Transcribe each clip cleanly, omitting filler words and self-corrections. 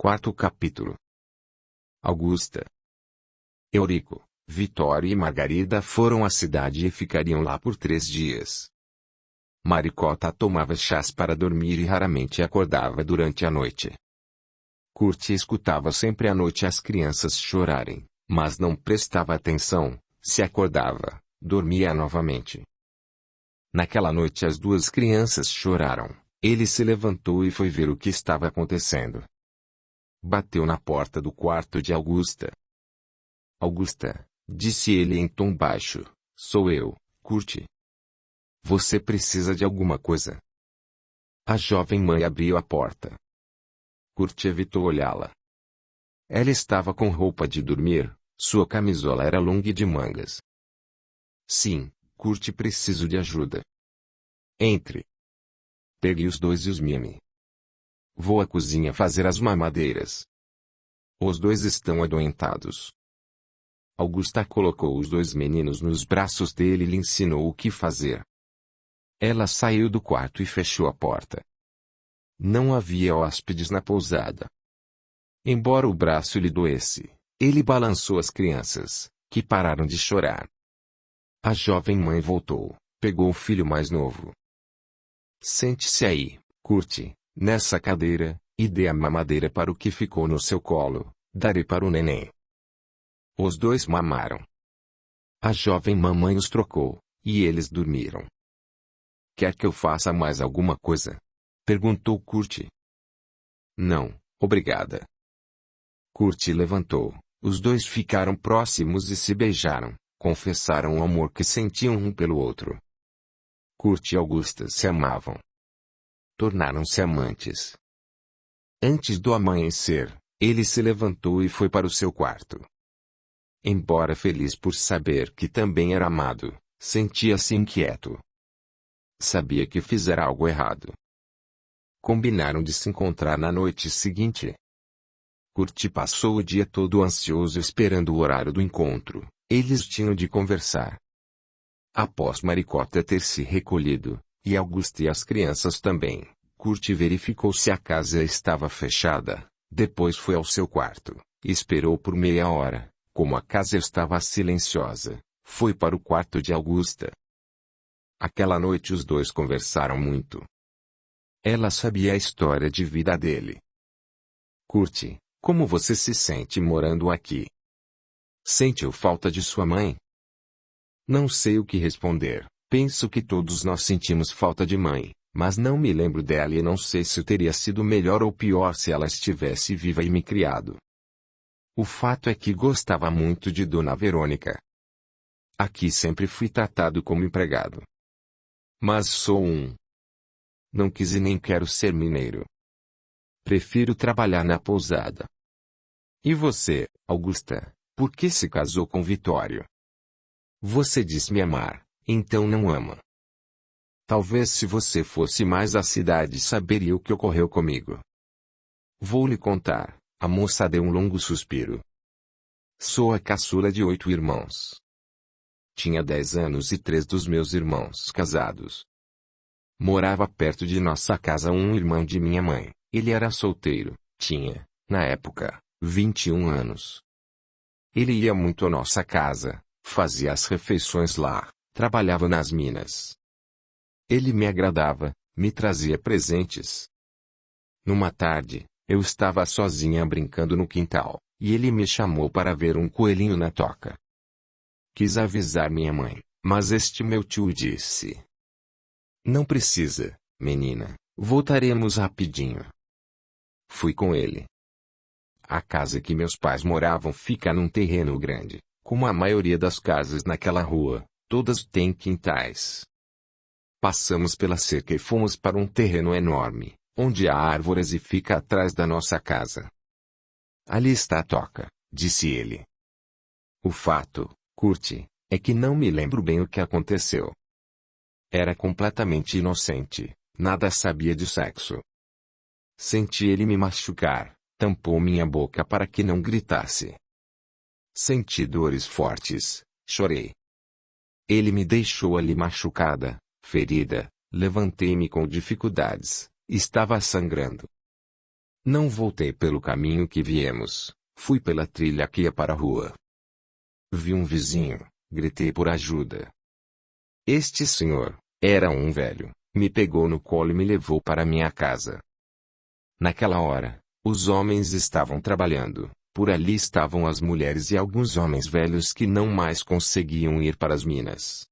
Quarto capítulo. Augusta. Eurico, Vitório e Margarida foram à cidade e ficariam lá por 3 dias. Maricota tomava chás para dormir e raramente acordava durante a noite. Curti escutava sempre à noite as crianças chorarem, mas não prestava atenção. Se acordava, dormia novamente. Naquela noite as 2 crianças choraram. Ele se levantou e foi ver o que estava acontecendo. Bateu na porta do quarto de Augusta. Augusta, disse ele em tom baixo, sou eu, Curti. Você precisa de alguma coisa? A jovem mãe abriu a porta. Curti evitou olhá-la. Ela estava com roupa de dormir, sua camisola era longa e de mangas. Sim, Curti, preciso de ajuda. Entre. Pegue os 2 e os mime. Vou à cozinha fazer as mamadeiras. Os 2 estão adoentados. Augusta colocou os 2 meninos nos braços dele e lhe ensinou o que fazer. Ela saiu do quarto e fechou a porta. Não havia hóspedes na pousada. Embora o braço lhe doesse, ele balançou as crianças, que pararam de chorar. A jovem mãe voltou, pegou o filho mais novo. Sente-se aí, Curti, nessa cadeira, e dê a mamadeira para o que ficou no seu colo, darei para o neném. Os 2 mamaram. A jovem mamãe os trocou, e eles dormiram. Quer que eu faça mais alguma coisa? Perguntou Curti. Não, obrigada. Curti levantou, os 2 ficaram próximos e se beijaram, confessaram o amor que sentiam um pelo outro. Curti e Augusta se amavam. Tornaram-se amantes. Antes do amanhecer, ele se levantou e foi para o seu quarto. Embora feliz por saber que também era amado, sentia-se inquieto. Sabia que fizera algo errado. Combinaram de se encontrar na noite seguinte. Curti passou o dia todo ansioso esperando o horário do encontro. Eles tinham de conversar. Após Maricota ter se recolhido, e Augusta e as crianças também, Curti verificou se a casa estava fechada. Depois foi ao seu quarto, e esperou por meia hora. Como a casa estava silenciosa, foi para o quarto de Augusta. Aquela noite os 2 conversaram muito. Ela sabia a história de vida dele. Curti, como você se sente morando aqui? Sentiu falta de sua mãe? Não sei o que responder. Penso que todos nós sentimos falta de mãe, mas não me lembro dela e não sei se teria sido melhor ou pior se ela estivesse viva e me criado. O fato é que gostava muito de Dona Verônica. Aqui sempre fui tratado como empregado. Mas sou Não quis e nem quero ser mineiro. Prefiro trabalhar na pousada. E você, Augusta, por que se casou com Vitório? Você disse me amar, então não ama. Talvez se você fosse mais à cidade saberia o que ocorreu comigo. Vou lhe contar. A moça deu um longo suspiro. Sou a caçula de 8 irmãos. Tinha 10 anos e 3 dos meus irmãos casados. Morava perto de nossa casa um irmão de minha mãe. Ele era solteiro, tinha, na época, 21 anos. Ele ia muito à nossa casa, fazia as refeições lá, trabalhava nas minas. Ele me agradava, me trazia presentes. Numa tarde, eu estava sozinha brincando no quintal, e ele me chamou para ver um coelhinho na toca. Quis avisar minha mãe, mas este meu tio disse: não precisa, menina, voltaremos rapidinho. Fui com ele. A casa que meus pais moravam fica num terreno grande, como a maioria das casas naquela rua, todas têm quintais. Passamos pela cerca e fomos para um terreno enorme, onde há árvores e fica atrás da nossa casa. Ali está a toca, disse ele. O fato, Curti, é que não me lembro bem o que aconteceu. Era completamente inocente, nada sabia de sexo. Senti ele me machucar, tampou minha boca para que não gritasse. Senti dores fortes, chorei. Ele me deixou ali machucada, ferida, levantei-me com dificuldades. Estava sangrando. Não voltei pelo caminho que viemos, fui pela trilha que ia para a rua. Vi um vizinho, gritei por ajuda. Este senhor, era um velho, me pegou no colo e me levou para minha casa. Naquela hora, os homens estavam trabalhando, por ali estavam as mulheres e alguns homens velhos que não mais conseguiam ir para as minas.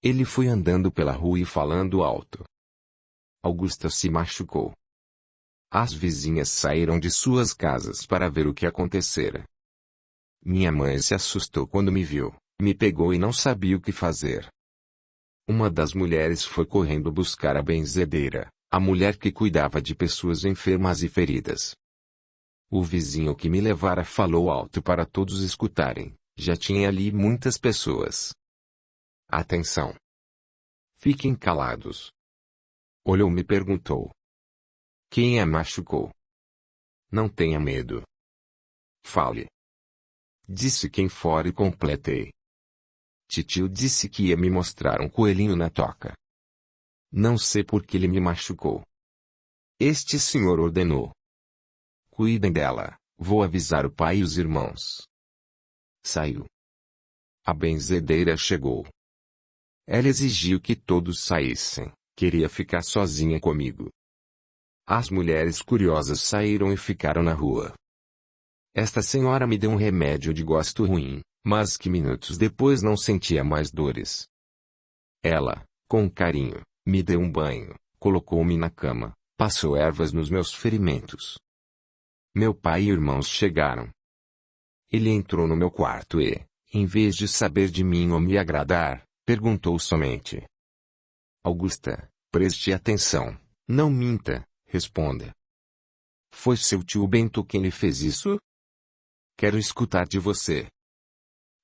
Ele foi andando pela rua e falando alto. Augusta se machucou. As vizinhas saíram de suas casas para ver o que acontecera. Minha mãe se assustou quando me viu, me pegou e não sabia o que fazer. Uma das mulheres foi correndo buscar a benzedeira, a mulher que cuidava de pessoas enfermas e feridas. O vizinho que me levara falou alto para todos escutarem, já tinha ali muitas pessoas. Atenção! Fiquem calados. Olhou-me e perguntou. Quem a machucou? Não tenha medo. Fale. Disse quem fora e completei. Titio disse que ia me mostrar um coelhinho na toca. Não sei por que ele me machucou. Este senhor ordenou. Cuidem dela, vou avisar o pai e os irmãos. Saiu. A benzedeira chegou. Ela exigiu que todos saíssem, queria ficar sozinha comigo. As mulheres curiosas saíram e ficaram na rua. Esta senhora me deu um remédio de gosto ruim, mas que minutos depois não sentia mais dores. Ela, com carinho, me deu um banho, colocou-me na cama, passou ervas nos meus ferimentos. Meu pai e irmãos chegaram. Ele entrou no meu quarto e, em vez de saber de mim ou me agradar, perguntou somente. Augusta, preste atenção, não minta, responda. Foi seu tio Bento quem lhe fez isso? Quero escutar de você.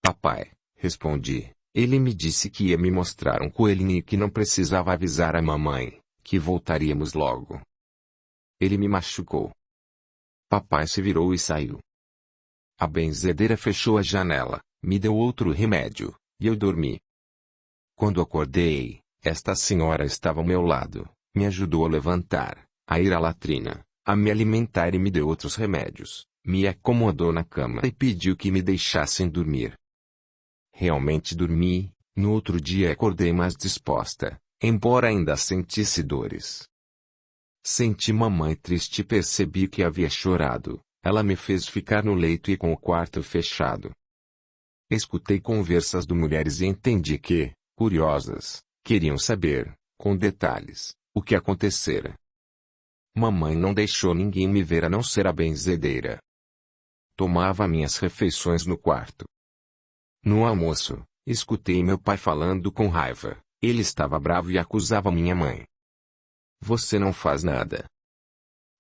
Papai, respondi, ele me disse que ia me mostrar um coelhinho e que não precisava avisar a mamãe, que voltaríamos logo. Ele me machucou. Papai se virou e saiu. A benzedeira fechou a janela, me deu outro remédio, e eu dormi. Quando acordei, esta senhora estava ao meu lado, me ajudou a levantar, a ir à latrina, a me alimentar e me deu outros remédios, me acomodou na cama e pediu que me deixassem dormir. Realmente dormi, no outro dia acordei mais disposta, embora ainda sentisse dores. Senti mamãe triste e percebi que havia chorado, ela me fez ficar no leito e com o quarto fechado. Escutei conversas de mulheres e entendi que, curiosas, queriam saber, com detalhes, o que acontecera. Mamãe não deixou ninguém me ver a não ser a benzedeira. Tomava minhas refeições no quarto. No almoço, escutei meu pai falando com raiva, ele estava bravo e acusava minha mãe. Você não faz nada.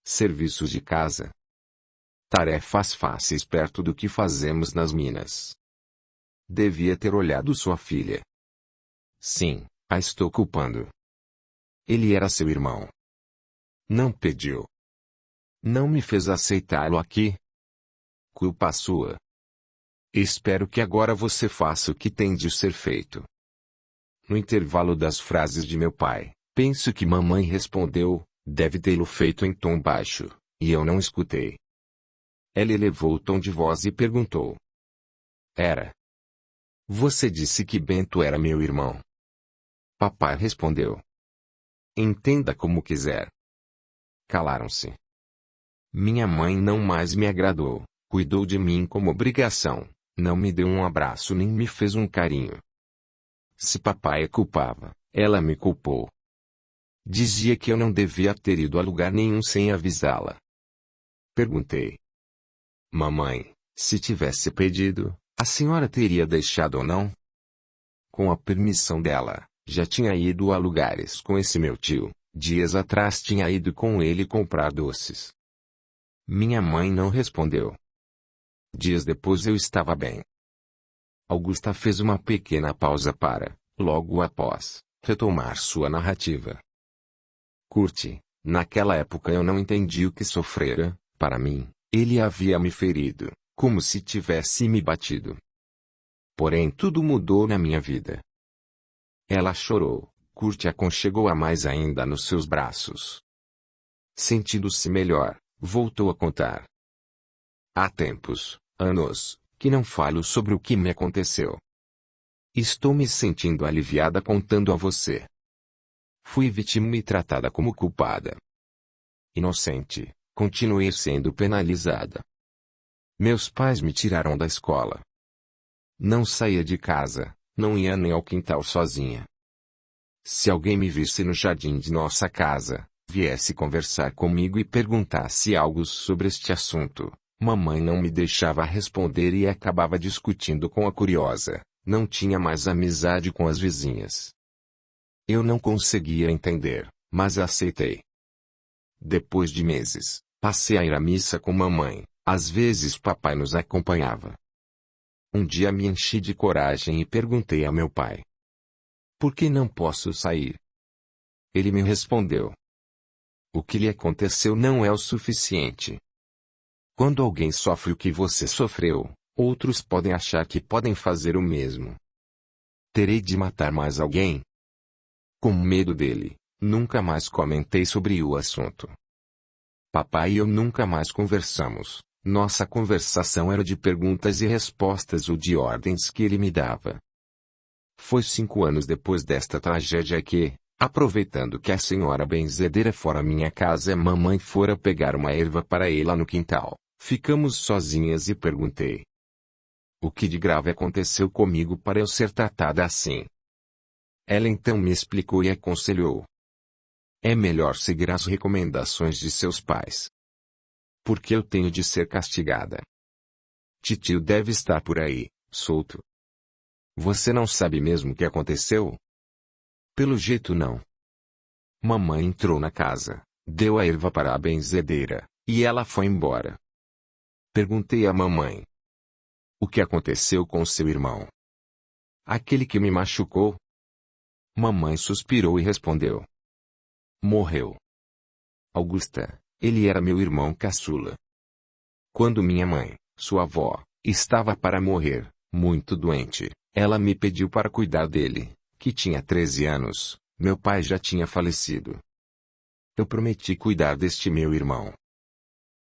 Serviços de casa. Tarefas fáceis perto do que fazemos nas minas. Devia ter olhado sua filha. Sim, a estou culpando. Ele era seu irmão. Não pediu. Não me fez aceitá-lo aqui. Culpa sua. Espero que agora você faça o que tem de ser feito. No intervalo das frases de meu pai, penso que mamãe respondeu, deve tê-lo feito em tom baixo, e eu não escutei. Ela elevou o tom de voz e perguntou. Era. Você disse que Bento era meu irmão. Papai respondeu. Entenda como quiser. Calaram-se. Minha mãe não mais me agradou, cuidou de mim como obrigação, não me deu um abraço nem me fez um carinho. Se papai a culpava, ela me culpou. Dizia que eu não devia ter ido a lugar nenhum sem avisá-la. Perguntei. Mamãe, se tivesse pedido, a senhora teria deixado ou não? Com a permissão dela, já tinha ido a lugares com esse meu tio, dias atrás tinha ido com ele comprar doces. Minha mãe não respondeu. Dias depois eu estava bem. Augusta fez uma pequena pausa para, logo após, retomar sua narrativa. Curte, naquela época eu não entendi o que sofrera, para mim, ele havia me ferido, como se tivesse me batido. Porém tudo mudou na minha vida. Ela chorou, Curte aconchegou-a mais ainda nos seus braços. Sentindo-se melhor, voltou a contar. Há tempos, anos, que não falo sobre o que me aconteceu. Estou me sentindo aliviada contando a você. Fui vítima e tratada como culpada. Inocente, continuei sendo penalizada. Meus pais me tiraram da escola. Não saía de casa, não ia nem ao quintal sozinha. Se alguém me visse no jardim de nossa casa, viesse conversar comigo e perguntasse algo sobre este assunto, mamãe não me deixava responder e acabava discutindo com a curiosa, não tinha mais amizade com as vizinhas. Eu não conseguia entender, mas aceitei. Depois de meses, passei a ir à missa com mamãe, às vezes papai nos acompanhava. Um dia me enchi de coragem e perguntei a meu pai: por que não posso sair? Ele me respondeu: o que lhe aconteceu não é o suficiente. Quando alguém sofre o que você sofreu, outros podem achar que podem fazer o mesmo. Terei de matar mais alguém? Com medo dele, nunca mais comentei sobre o assunto. Papai e eu nunca mais conversamos. Nossa conversação era de perguntas e respostas ou de ordens que ele me dava. Foi 5 anos depois desta tragédia que, aproveitando que a senhora benzedeira fora à minha casa, mamãe fora pegar uma erva para ele lá no quintal, ficamos sozinhas e perguntei: o que de grave aconteceu comigo para eu ser tratada assim? Ela então me explicou e aconselhou: é melhor seguir as recomendações de seus pais. Porque eu tenho de ser castigada? Titio deve estar por aí, solto. Você não sabe mesmo o que aconteceu? Pelo jeito não. Mamãe entrou na casa, deu a erva para a benzedeira, e ela foi embora. Perguntei à mamãe: o que aconteceu com seu irmão? Aquele que me machucou? Mamãe suspirou e respondeu: morreu. Augusta, ele era meu irmão caçula. Quando minha mãe, sua avó, estava para morrer, muito doente, ela me pediu para cuidar dele, que tinha 13 anos, meu pai já tinha falecido. Eu prometi cuidar deste meu irmão.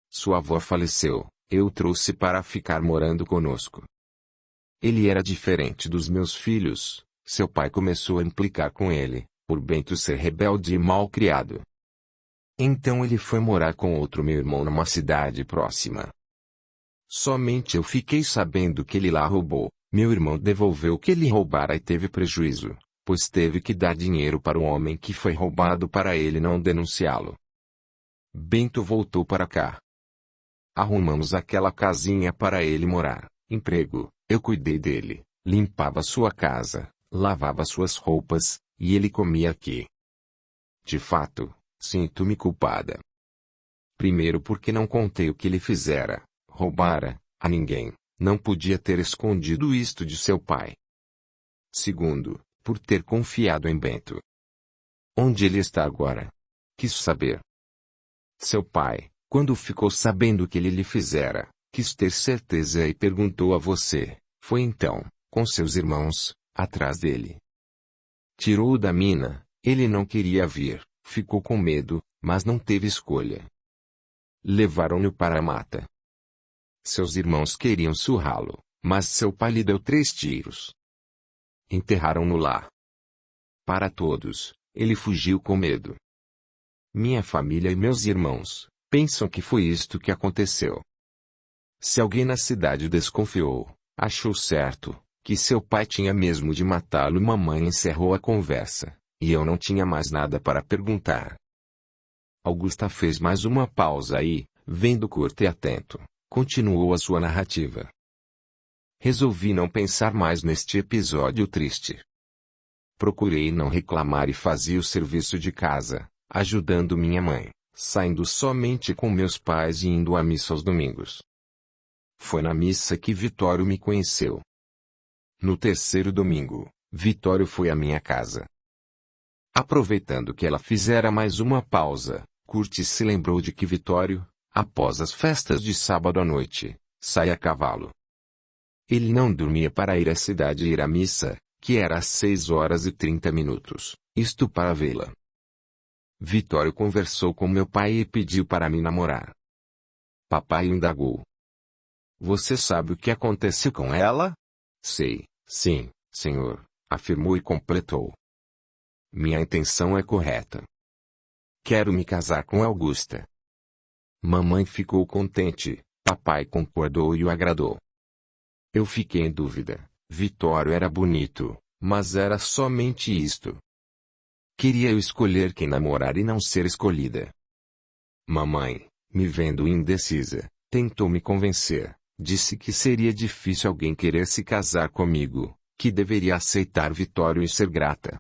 Sua avó faleceu, eu o trouxe para ficar morando conosco. Ele era diferente dos meus filhos, seu pai começou a implicar com ele, por Bento ser rebelde e mal criado. Então ele foi morar com outro meu irmão numa cidade próxima. Somente eu fiquei sabendo que ele lá roubou. Meu irmão devolveu o que ele roubara e teve prejuízo, pois teve que dar dinheiro para o homem que foi roubado para ele não denunciá-lo. Bento voltou para cá. Arrumamos aquela casinha para ele morar, emprego, eu cuidei dele, limpava sua casa, lavava suas roupas, e ele comia aqui. De fato, sinto-me culpada. Primeiro porque não contei o que ele fizera, roubara, a ninguém. Não podia ter escondido isto de seu pai. Segundo, por ter confiado em Bento. Onde ele está agora? Quis saber. Seu pai, quando ficou sabendo o que ele lhe fizera, quis ter certeza e perguntou a você. Foi então, com seus irmãos, atrás dele. Tirou-o da mina, ele não queria vir, ficou com medo, mas não teve escolha. Levaram-no para a mata. Seus irmãos queriam surrá-lo, mas seu pai lhe deu 3 tiros. Enterraram-no lá. Para todos, ele fugiu com medo. Minha família e meus irmãos pensam que foi isto que aconteceu. Se alguém na cidade desconfiou, achou certo, que seu pai tinha mesmo de matá-lo, mamãe encerrou a conversa, e eu não tinha mais nada para perguntar. Augusta fez mais uma pausa e, vendo curto e atento, continuou a sua narrativa. Resolvi não pensar mais neste episódio triste. Procurei não reclamar e fazia o serviço de casa, ajudando minha mãe, saindo somente com meus pais e indo à missa aos domingos. Foi na missa que Vitório me conheceu. No 3º domingo, Vitório foi à minha casa. Aproveitando que ela fizera mais uma pausa, Curtis se lembrou de que Vitório, após as festas de sábado à noite, sai a cavalo. Ele não dormia para ir à cidade e ir à missa, que era às 6h30, isto para vê-la. Vitório conversou com meu pai e pediu para me namorar. Papai indagou. Você sabe o que aconteceu com ela? Sei, sim, senhor, afirmou e completou. Minha intenção é correta. Quero me casar com Augusta. Mamãe ficou contente, papai concordou e o agradou. Eu fiquei em dúvida. Vitório era bonito, mas era somente isto. Queria eu escolher quem namorar e não ser escolhida. Mamãe, me vendo indecisa, tentou me convencer. Disse que seria difícil alguém querer se casar comigo, que deveria aceitar Vitório e ser grata.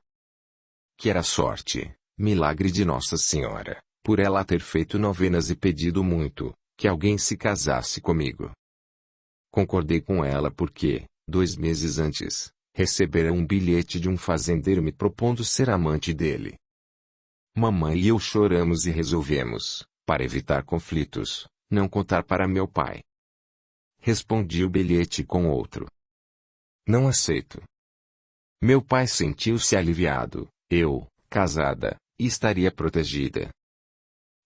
Que era sorte, milagre de Nossa Senhora, por ela ter feito novenas e pedido muito, que alguém se casasse comigo. Concordei com ela porque, 2 meses antes, recebera um bilhete de um fazendeiro me propondo ser amante dele. Mamãe e eu choramos e resolvemos, para evitar conflitos, não contar para meu pai. Respondi o bilhete com outro. Não aceito. Meu pai sentiu-se aliviado, eu, casada, estaria protegida.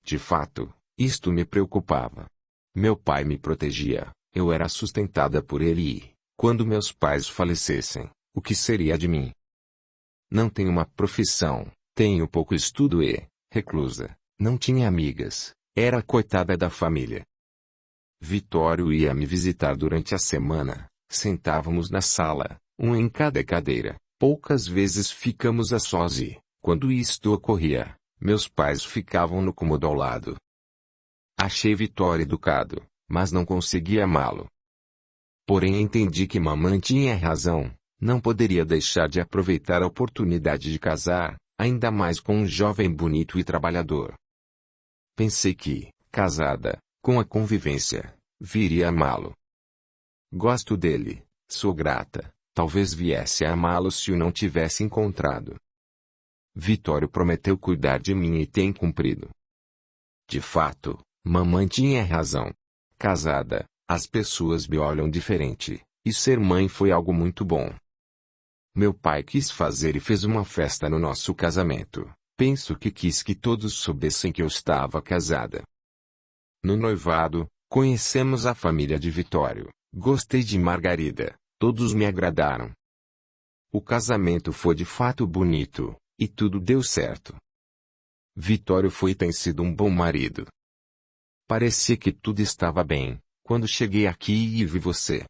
De fato, isto me preocupava. Meu pai me protegia, eu era sustentada por ele e, quando meus pais falecessem, o que seria de mim? Não tenho uma profissão, tenho pouco estudo e, reclusa, não tinha amigas, era a coitada da família. Vitório ia me visitar durante a semana, sentávamos na sala, um em cada cadeira, poucas vezes ficamos a sós e, quando isto ocorria, meus pais ficavam no cômodo ao lado. Achei Vitório educado, mas não conseguia amá-lo. Porém entendi que mamãe tinha razão, não poderia deixar de aproveitar a oportunidade de casar, ainda mais com um jovem bonito e trabalhador. Pensei que, casada, com a convivência, viria a amá-lo. Gosto dele, sou grata, talvez viesse a amá-lo se o não tivesse encontrado. Vitório prometeu cuidar de mim e tem cumprido. De fato, mamãe tinha razão. Casada, as pessoas me olham diferente, e ser mãe foi algo muito bom. Meu pai quis fazer e fez uma festa no nosso casamento. Penso que quis que todos soubessem que eu estava casada. No noivado, conhecemos a família de Vitório, gostei de Margarida, todos me agradaram. O casamento foi de fato bonito, e tudo deu certo. Vitório foi e tem sido um bom marido. Parecia que tudo estava bem, quando cheguei aqui e vi você.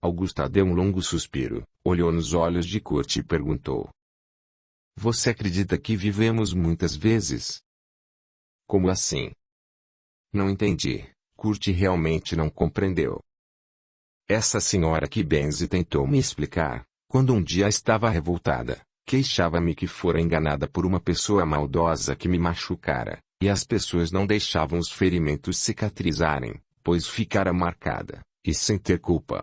Augusta deu um longo suspiro, olhou nos olhos de Kurt e perguntou. Você acredita que vivemos muitas vezes? Como assim? Não entendi. Kurt realmente não compreendeu. Essa senhora que benze tentou me explicar, quando um dia estava revoltada, queixava-me que fora enganada por uma pessoa maldosa que me machucara, e as pessoas não deixavam os ferimentos cicatrizarem, pois ficara marcada, e sem ter culpa.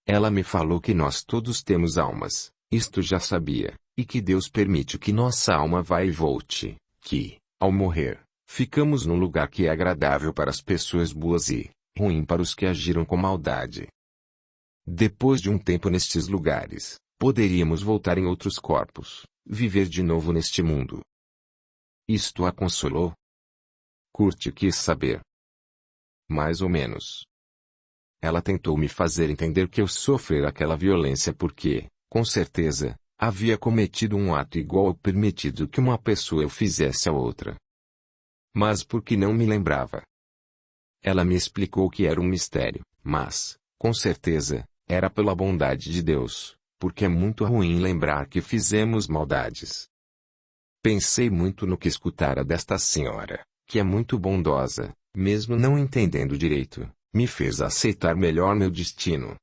Ela me falou que nós todos temos almas, isto já sabia, e que Deus permite que nossa alma vá e volte, que, ao morrer, ficamos num lugar que é agradável para as pessoas boas e ruim para os que agiram com maldade. Depois de um tempo nestes lugares, poderíamos voltar em outros corpos, viver de novo neste mundo. Isto a consolou? Kurt quis saber. Mais ou menos. Ela tentou me fazer entender que eu sofrer aquela violência porque, com certeza, havia cometido um ato igual ao permitido que uma pessoa fizesse a outra. Mas porque não me lembrava. Ela me explicou que era um mistério, mas, com certeza, era pela bondade de Deus, porque é muito ruim lembrar que fizemos maldades. Pensei muito no que escutara desta senhora, que é muito bondosa, mesmo não entendendo direito, me fez aceitar melhor meu destino.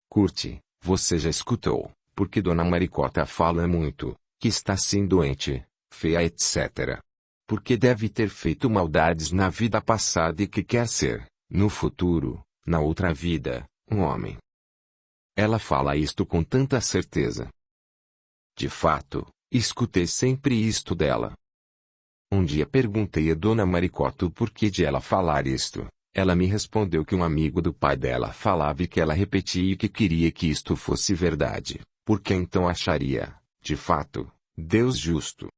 Kurt, você já escutou, porque Dona Maricota fala muito, que está assim doente, feia etc. Porque deve ter feito maldades na vida passada e que quer ser, no futuro, na outra vida, um homem. Ela fala isto com tanta certeza. De fato, escutei sempre isto dela. Um dia perguntei a Dona Maricota o porquê de ela falar isto. Ela me respondeu que um amigo do pai dela falava e que ela repetia e que queria que isto fosse verdade, porque então acharia, de fato, Deus justo.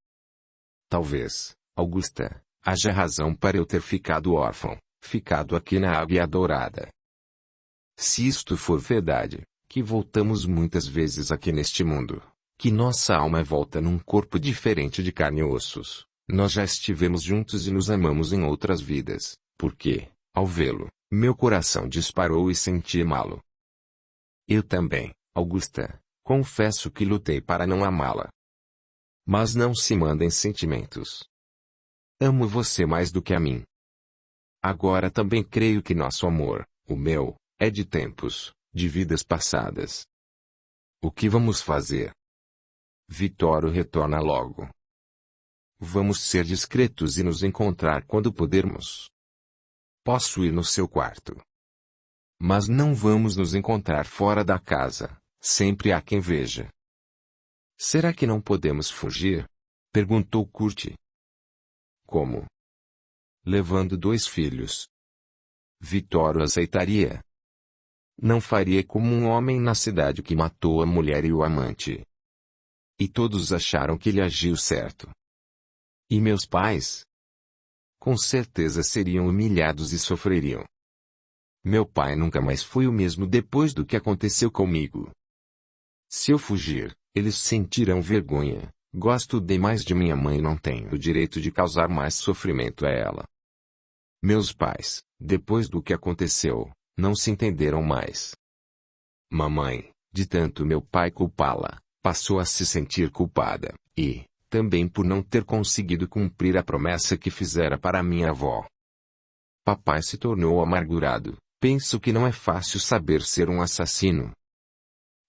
Talvez, Augusta, haja razão para eu ter ficado órfão, ficado aqui na Águia Dourada. Se isto for verdade, que voltamos muitas vezes aqui neste mundo, que nossa alma volta num corpo diferente de carne e ossos, nós já estivemos juntos e nos amamos em outras vidas, porque, ao vê-lo, meu coração disparou e senti amá-lo. Eu também, Augusta, confesso que lutei para não amá-la. Mas não se mandem sentimentos. Amo você mais do que a mim. Agora também creio que nosso amor, o meu, é de tempos, de vidas passadas. O que vamos fazer? Vitório retorna logo. Vamos ser discretos e nos encontrar quando pudermos. Posso ir no seu quarto. Mas não vamos nos encontrar fora da casa, sempre há quem veja. Será que não podemos fugir? Perguntou Kurt. Como? Levando 2 filhos. Vitório aceitaria. Não faria como um homem na cidade que matou a mulher e o amante. E todos acharam que ele agiu certo. E meus pais? Com certeza seriam humilhados e sofreriam. Meu pai nunca mais foi o mesmo depois do que aconteceu comigo. Se eu fugir, eles sentirão vergonha. Gosto demais de minha mãe e não tenho o direito de causar mais sofrimento a ela. Meus pais, depois do que aconteceu, não se entenderam mais. Mamãe, de tanto meu pai culpá-la, passou a se sentir culpada, e, também por não ter conseguido cumprir a promessa que fizera para minha avó. Papai se tornou amargurado. Penso que não é fácil saber ser um assassino.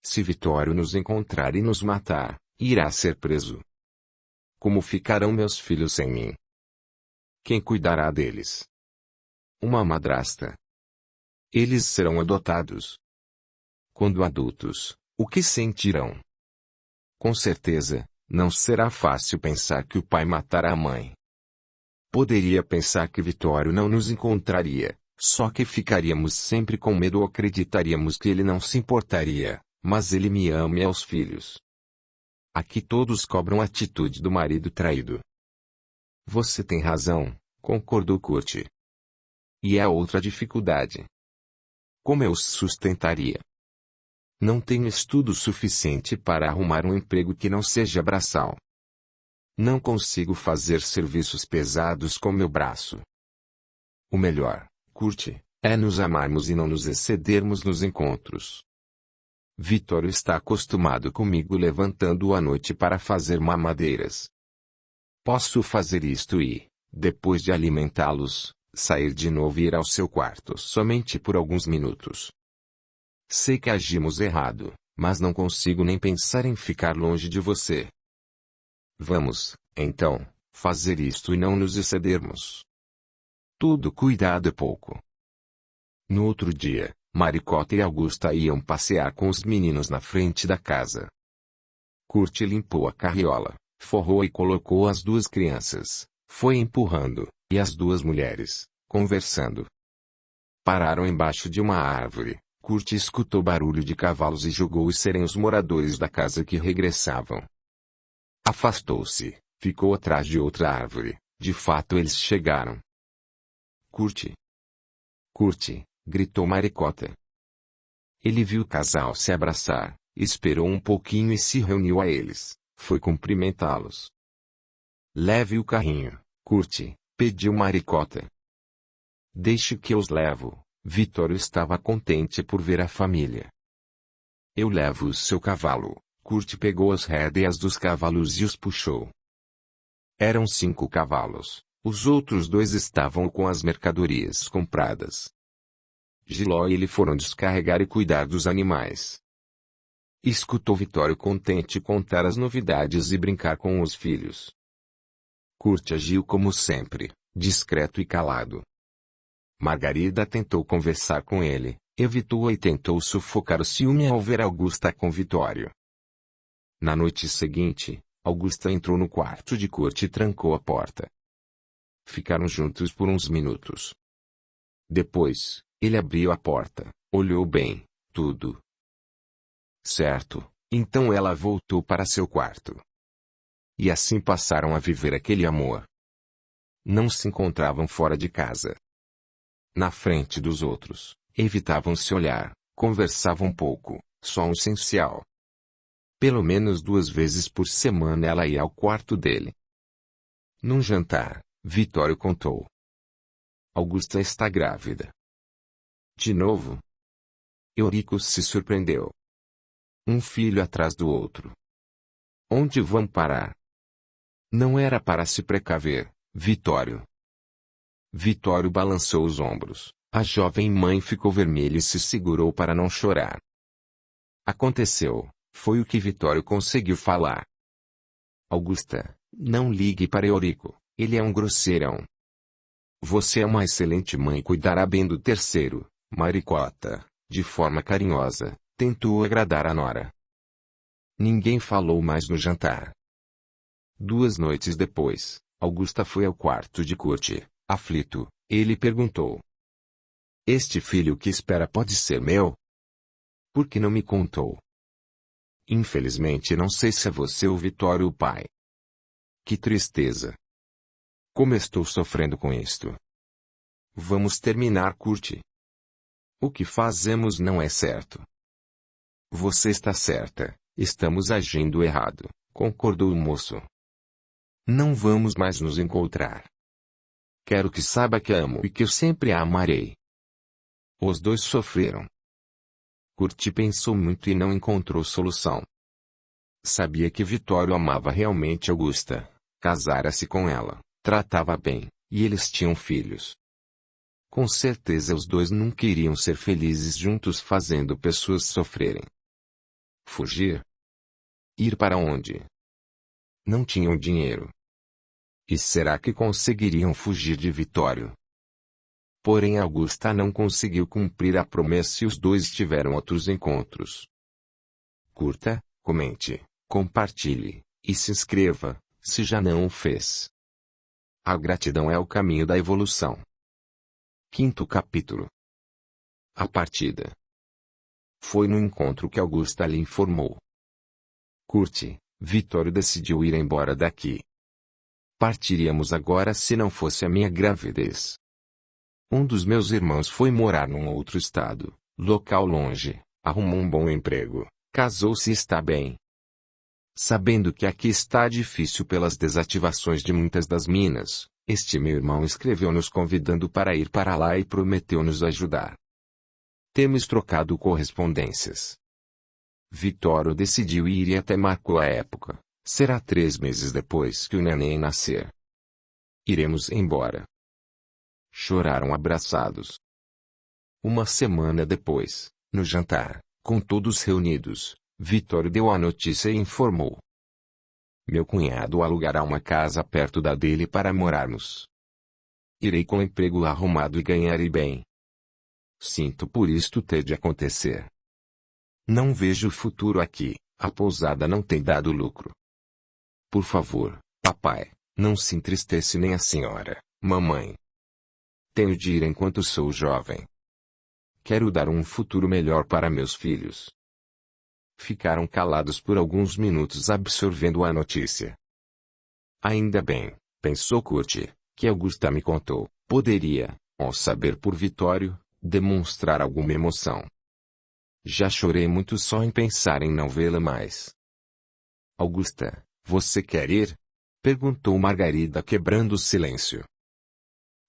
Se Vitório nos encontrar e nos matar, irá ser preso. Como ficarão meus filhos sem mim? Quem cuidará deles? Uma madrasta. Eles serão adotados. Quando adultos, o que sentirão? Com certeza, não será fácil pensar que o pai matará a mãe. Poderia pensar que Vitório não nos encontraria, só que ficaríamos sempre com medo ou acreditaríamos que ele não se importaria, mas ele me ama e aos filhos. Aqui todos cobram a atitude do marido traído. Você tem razão, concordou Kurt. E há outra dificuldade. Como eu os sustentaria? Não tenho estudo suficiente para arrumar um emprego que não seja braçal. Não consigo fazer serviços pesados com meu braço. O melhor, Kurt, é nos amarmos e não nos excedermos nos encontros. Vitório está acostumado comigo levantando-o à noite para fazer mamadeiras. Posso fazer isto e, depois de alimentá-los, sair de novo e ir ao seu quarto somente por alguns minutos. Sei que agimos errado, mas não consigo nem pensar em ficar longe de você. Vamos, então, fazer isto e não nos excedermos. Todo cuidado é pouco. No outro dia, Maricota e Augusta iam passear com os meninos na frente da casa. Kurt limpou a carriola, forrou e colocou as 2 crianças, foi empurrando, e as 2 mulheres, conversando. Pararam embaixo de uma árvore. Kurt escutou barulho de cavalos e julgou-os serem os moradores da casa que regressavam. Afastou-se, ficou atrás de outra árvore. De fato eles chegaram. Kurt! Kurt! Gritou Maricota. Ele viu o casal se abraçar, esperou um pouquinho e se reuniu a eles, foi cumprimentá-los. Leve o carrinho, Kurt, pediu Maricota. Deixe que eu os levo. Vitório estava contente por ver a família. Eu levo o seu cavalo. Kurt pegou as rédeas dos cavalos e os puxou. Eram 5 cavalos, os outros 2 estavam com as mercadorias compradas. Giló e ele foram descarregar e cuidar dos animais. Escutou Vitório contente contar as novidades e brincar com os filhos. Kurt agiu como sempre, discreto e calado. Margarida tentou conversar com ele, evitou-a e tentou sufocar o ciúme ao ver Augusta com Vitório. Na noite seguinte, Augusta entrou no quarto de Kurt e trancou a porta. Ficaram juntos por uns minutos. Depois, ele abriu a porta, olhou bem, tudo. Certo, então ela voltou para seu quarto. E assim passaram a viver aquele amor. Não se encontravam fora de casa. Na frente dos outros, evitavam se olhar, conversavam pouco, só o essencial. Pelo menos 2 vezes por semana ela ia ao quarto dele. Num jantar, Vitório contou. Augusta está grávida. De novo? Eurico se surpreendeu. Um filho atrás do outro. Onde vão parar? Não era para se precaver, Vitório. Vitório balançou os ombros. A jovem mãe ficou vermelha e se segurou para não chorar. Aconteceu, foi o que Vitório conseguiu falar. Augusta, não ligue para Eurico, ele é um grosseirão. Você é uma excelente mãe e cuidará bem do terceiro, Maricota, de forma carinhosa, tentou agradar a nora. Ninguém falou mais no jantar. 2 noites depois, Augusta foi ao quarto de Kurt, aflito, ele perguntou. Este filho que espera pode ser meu? Por que não me contou? Infelizmente não sei se é você ou Vitório o pai. Que tristeza. Como estou sofrendo com isto. Vamos terminar, Kurt. O que fazemos não é certo. Você está certa, estamos agindo errado, concordou o moço. Não vamos mais nos encontrar. Quero que saiba que amo e que eu sempre a amarei. Os dois sofreram. Kurt pensou muito e não encontrou solução. Sabia que Vitório amava realmente Augusta, casara-se com ela, tratava bem, e eles tinham filhos. Com certeza os dois nunca iriam ser felizes juntos fazendo pessoas sofrerem. Fugir? Ir para onde? Não tinham dinheiro. E será que conseguiriam fugir de Vitório? Porém Augusta não conseguiu cumprir a promessa e os dois tiveram outros encontros. Curta, comente, compartilhe, e se inscreva, se já não o fez. A gratidão é o caminho da evolução. 5º capítulo. A partida. Foi no encontro que Augusta lhe informou. Kurt, Vitório decidiu ir embora daqui. Partiríamos agora se não fosse a minha gravidez. Um dos meus irmãos foi morar num outro estado, local longe, arrumou um bom emprego, casou-se e está bem. Sabendo que aqui está difícil pelas desativações de muitas das minas, este meu irmão escreveu-nos convidando para ir para lá e prometeu nos ajudar. Temos trocado correspondências. Vitório decidiu ir e até marcou a época. Será 3 meses depois que o neném nascer. Iremos embora. Choraram abraçados. 1 semana depois, no jantar, com todos reunidos, Vitório deu a notícia e informou. Meu cunhado alugará uma casa perto da dele para morarmos. Irei com emprego arrumado e ganharei bem. Sinto por isto ter de acontecer. Não vejo futuro aqui, a pousada não tem dado lucro. Por favor, papai, não se entristece nem a senhora, mamãe. Tenho de ir enquanto sou jovem. Quero dar um futuro melhor para meus filhos. Ficaram calados por alguns minutos absorvendo a notícia. Ainda bem, pensou Kurt, que Augusta me contou, poderia, ao saber por Vitório, demonstrar alguma emoção. Já chorei muito só em pensar em não vê-la mais. Augusta, você quer ir? Perguntou Margarida quebrando o silêncio.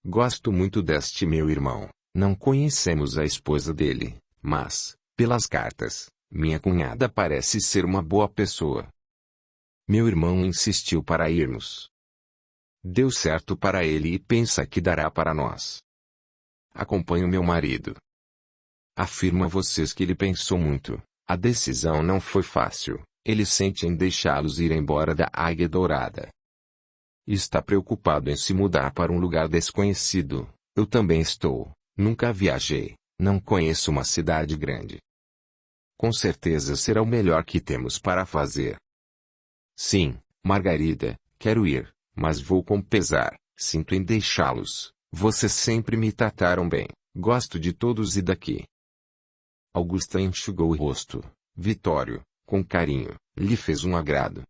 Gosto muito deste meu irmão, não conhecemos a esposa dele, mas, pelas cartas, minha cunhada parece ser uma boa pessoa. Meu irmão insistiu para irmos. Deu certo para ele e pensa que dará para nós. Acompanho meu marido. Afirmo a vocês que ele pensou muito, a decisão não foi fácil. Ele sente em deixá-los ir embora da Águia Dourada. Está preocupado em se mudar para um lugar desconhecido. Eu também estou. Nunca viajei, não conheço uma cidade grande. Com certeza será o melhor que temos para fazer. Sim, Margarida, quero ir, mas vou com pesar. Sinto em deixá-los. Vocês sempre me trataram bem. Gosto de todos e daqui. Augusta enxugou o rosto. Vitório, com carinho, lhe fez um agrado.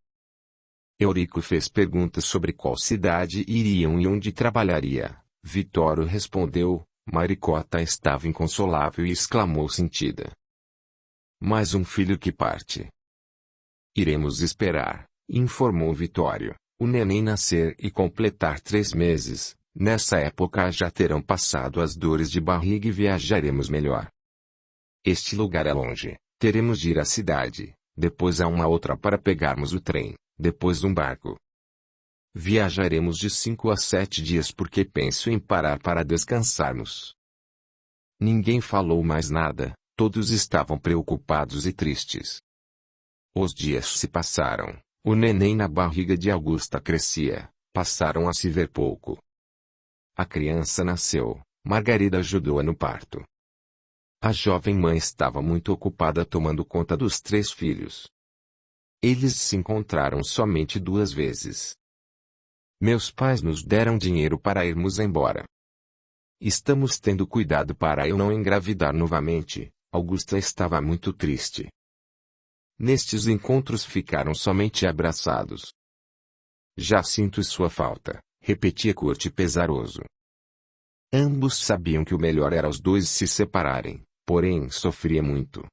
Eurico fez perguntas sobre qual cidade iriam e onde trabalharia. Vitório respondeu, Maricota estava inconsolável e exclamou sentida. Mais um filho que parte. Iremos esperar, informou Vitório. O neném nascer e completar 3 meses, nessa época já terão passado as dores de barriga e viajaremos melhor. Este lugar é longe, teremos de ir à cidade, depois a uma outra para pegarmos o trem, depois um barco. Viajaremos de 5 a 7 dias porque penso em parar para descansarmos. Ninguém falou mais nada, todos estavam preocupados e tristes. Os dias se passaram. O neném na barriga de Augusta crescia, passaram a se ver pouco. A criança nasceu, Margarida ajudou-a no parto. A jovem mãe estava muito ocupada tomando conta dos 3 filhos. Eles se encontraram somente 2 vezes. Meus pais nos deram dinheiro para irmos embora. Estamos tendo cuidado para eu não engravidar novamente. Augusta estava muito triste. Nestes encontros ficaram somente abraçados. Já sinto sua falta, repetia Kurt pesaroso. Ambos sabiam que o melhor era os dois se separarem, porém sofria muito.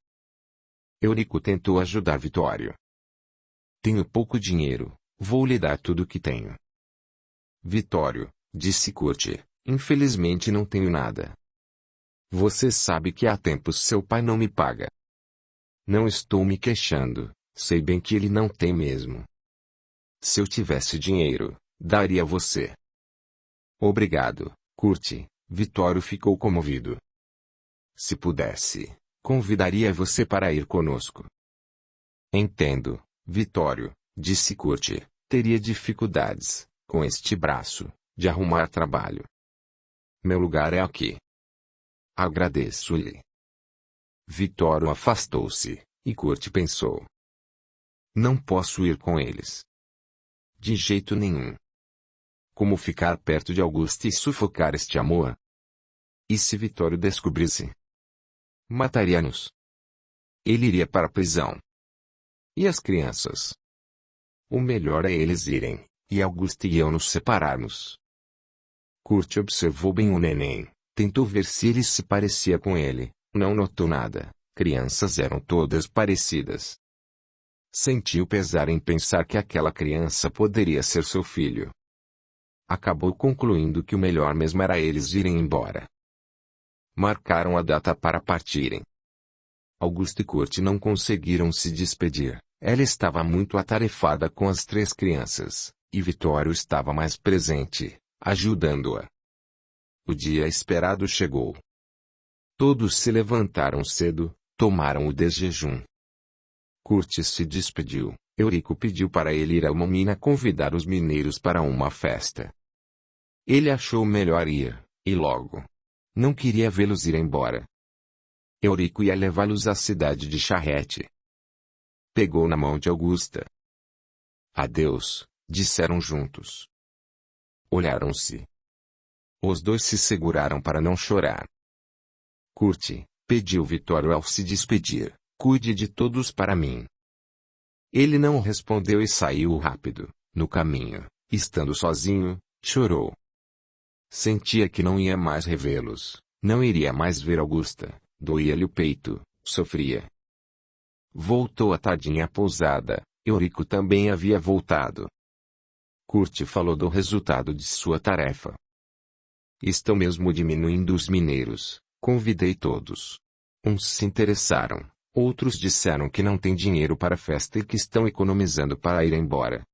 Eurico tentou ajudar Vitório. Tenho pouco dinheiro, vou lhe dar tudo o que tenho. Vitório, disse Kurt, infelizmente não tenho nada. Você sabe que há tempos seu pai não me paga. Não estou me queixando, sei bem que ele não tem mesmo. Se eu tivesse dinheiro, daria a você. Obrigado, Kurt. Vitório ficou comovido. Se pudesse, convidaria você para ir conosco. Entendo, Vitório, disse Kurt. Teria dificuldades, com este braço, de arrumar trabalho. Meu lugar é aqui. Agradeço-lhe. Vitório afastou-se, e Kurt pensou. Não posso ir com eles. De jeito nenhum. Como ficar perto de Augusta e sufocar este amor? E se Vitório descobrisse? Mataria-nos. Ele iria para a prisão. E as crianças? O melhor é eles irem, e Augusta e eu nos separarmos. Kurt observou bem o neném, tentou ver se ele se parecia com ele. Não notou nada, crianças eram todas parecidas. Sentiu pesar em pensar que aquela criança poderia ser seu filho. Acabou concluindo que o melhor mesmo era eles irem embora. Marcaram a data para partirem. Augusta e Kurt não conseguiram se despedir, ela estava muito atarefada com as 3 crianças, e Vitório estava mais presente, ajudando-a. O dia esperado chegou. Todos se levantaram cedo, tomaram o desjejum. Kurt se despediu. Eurico pediu para ele ir a uma mina convidar os mineiros para uma festa. Ele achou melhor ir, e logo. Não queria vê-los ir embora. Eurico ia levá-los à cidade de charrete. Pegou na mão de Augusta. Adeus, disseram juntos. Olharam-se. Os dois se seguraram para não chorar. Kurt, pediu Vitório ao se despedir, cuide de todos para mim. Ele não respondeu e saiu rápido. No caminho, estando sozinho, chorou. Sentia que não ia mais revê-los, não iria mais ver Augusta, doía-lhe o peito, sofria. Voltou à tardinha à pousada, Eurico também havia voltado. Kurt falou do resultado de sua tarefa. Estão mesmo diminuindo os mineiros. Convidei todos. Uns se interessaram, outros disseram que não têm dinheiro para a festa e que estão economizando para ir embora.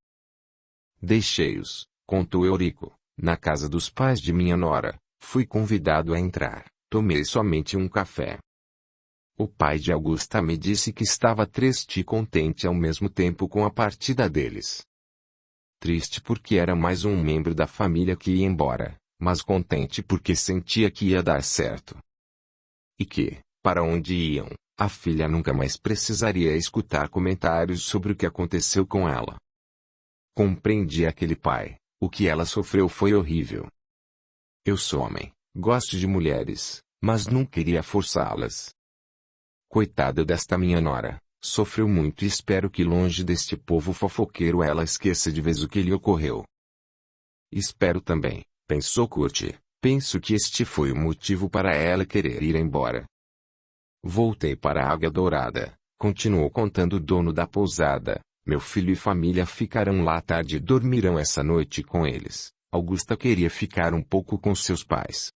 Deixei-os, contou Eurico, na casa dos pais de minha nora, fui convidado a entrar, tomei somente um café. O pai de Augusta me disse que estava triste e contente ao mesmo tempo com a partida deles. Triste porque era mais um membro da família que ia embora, mas contente porque sentia que ia dar certo. E que, para onde iam, a filha nunca mais precisaria escutar comentários sobre o que aconteceu com ela. Compreendi aquele pai, o que ela sofreu foi horrível. Eu sou homem, gosto de mulheres, mas não queria forçá-las. Coitada desta minha nora, sofreu muito e espero que longe deste povo fofoqueiro ela esqueça de vez o que lhe ocorreu. Espero também, pensou Kurt, Penso que este foi o motivo para ela querer ir embora. Voltei para a Águia Dourada, continuou contando o dono da pousada. Meu filho e família ficarão lá à tarde e dormirão essa noite com eles. Augusta queria ficar um pouco com seus pais.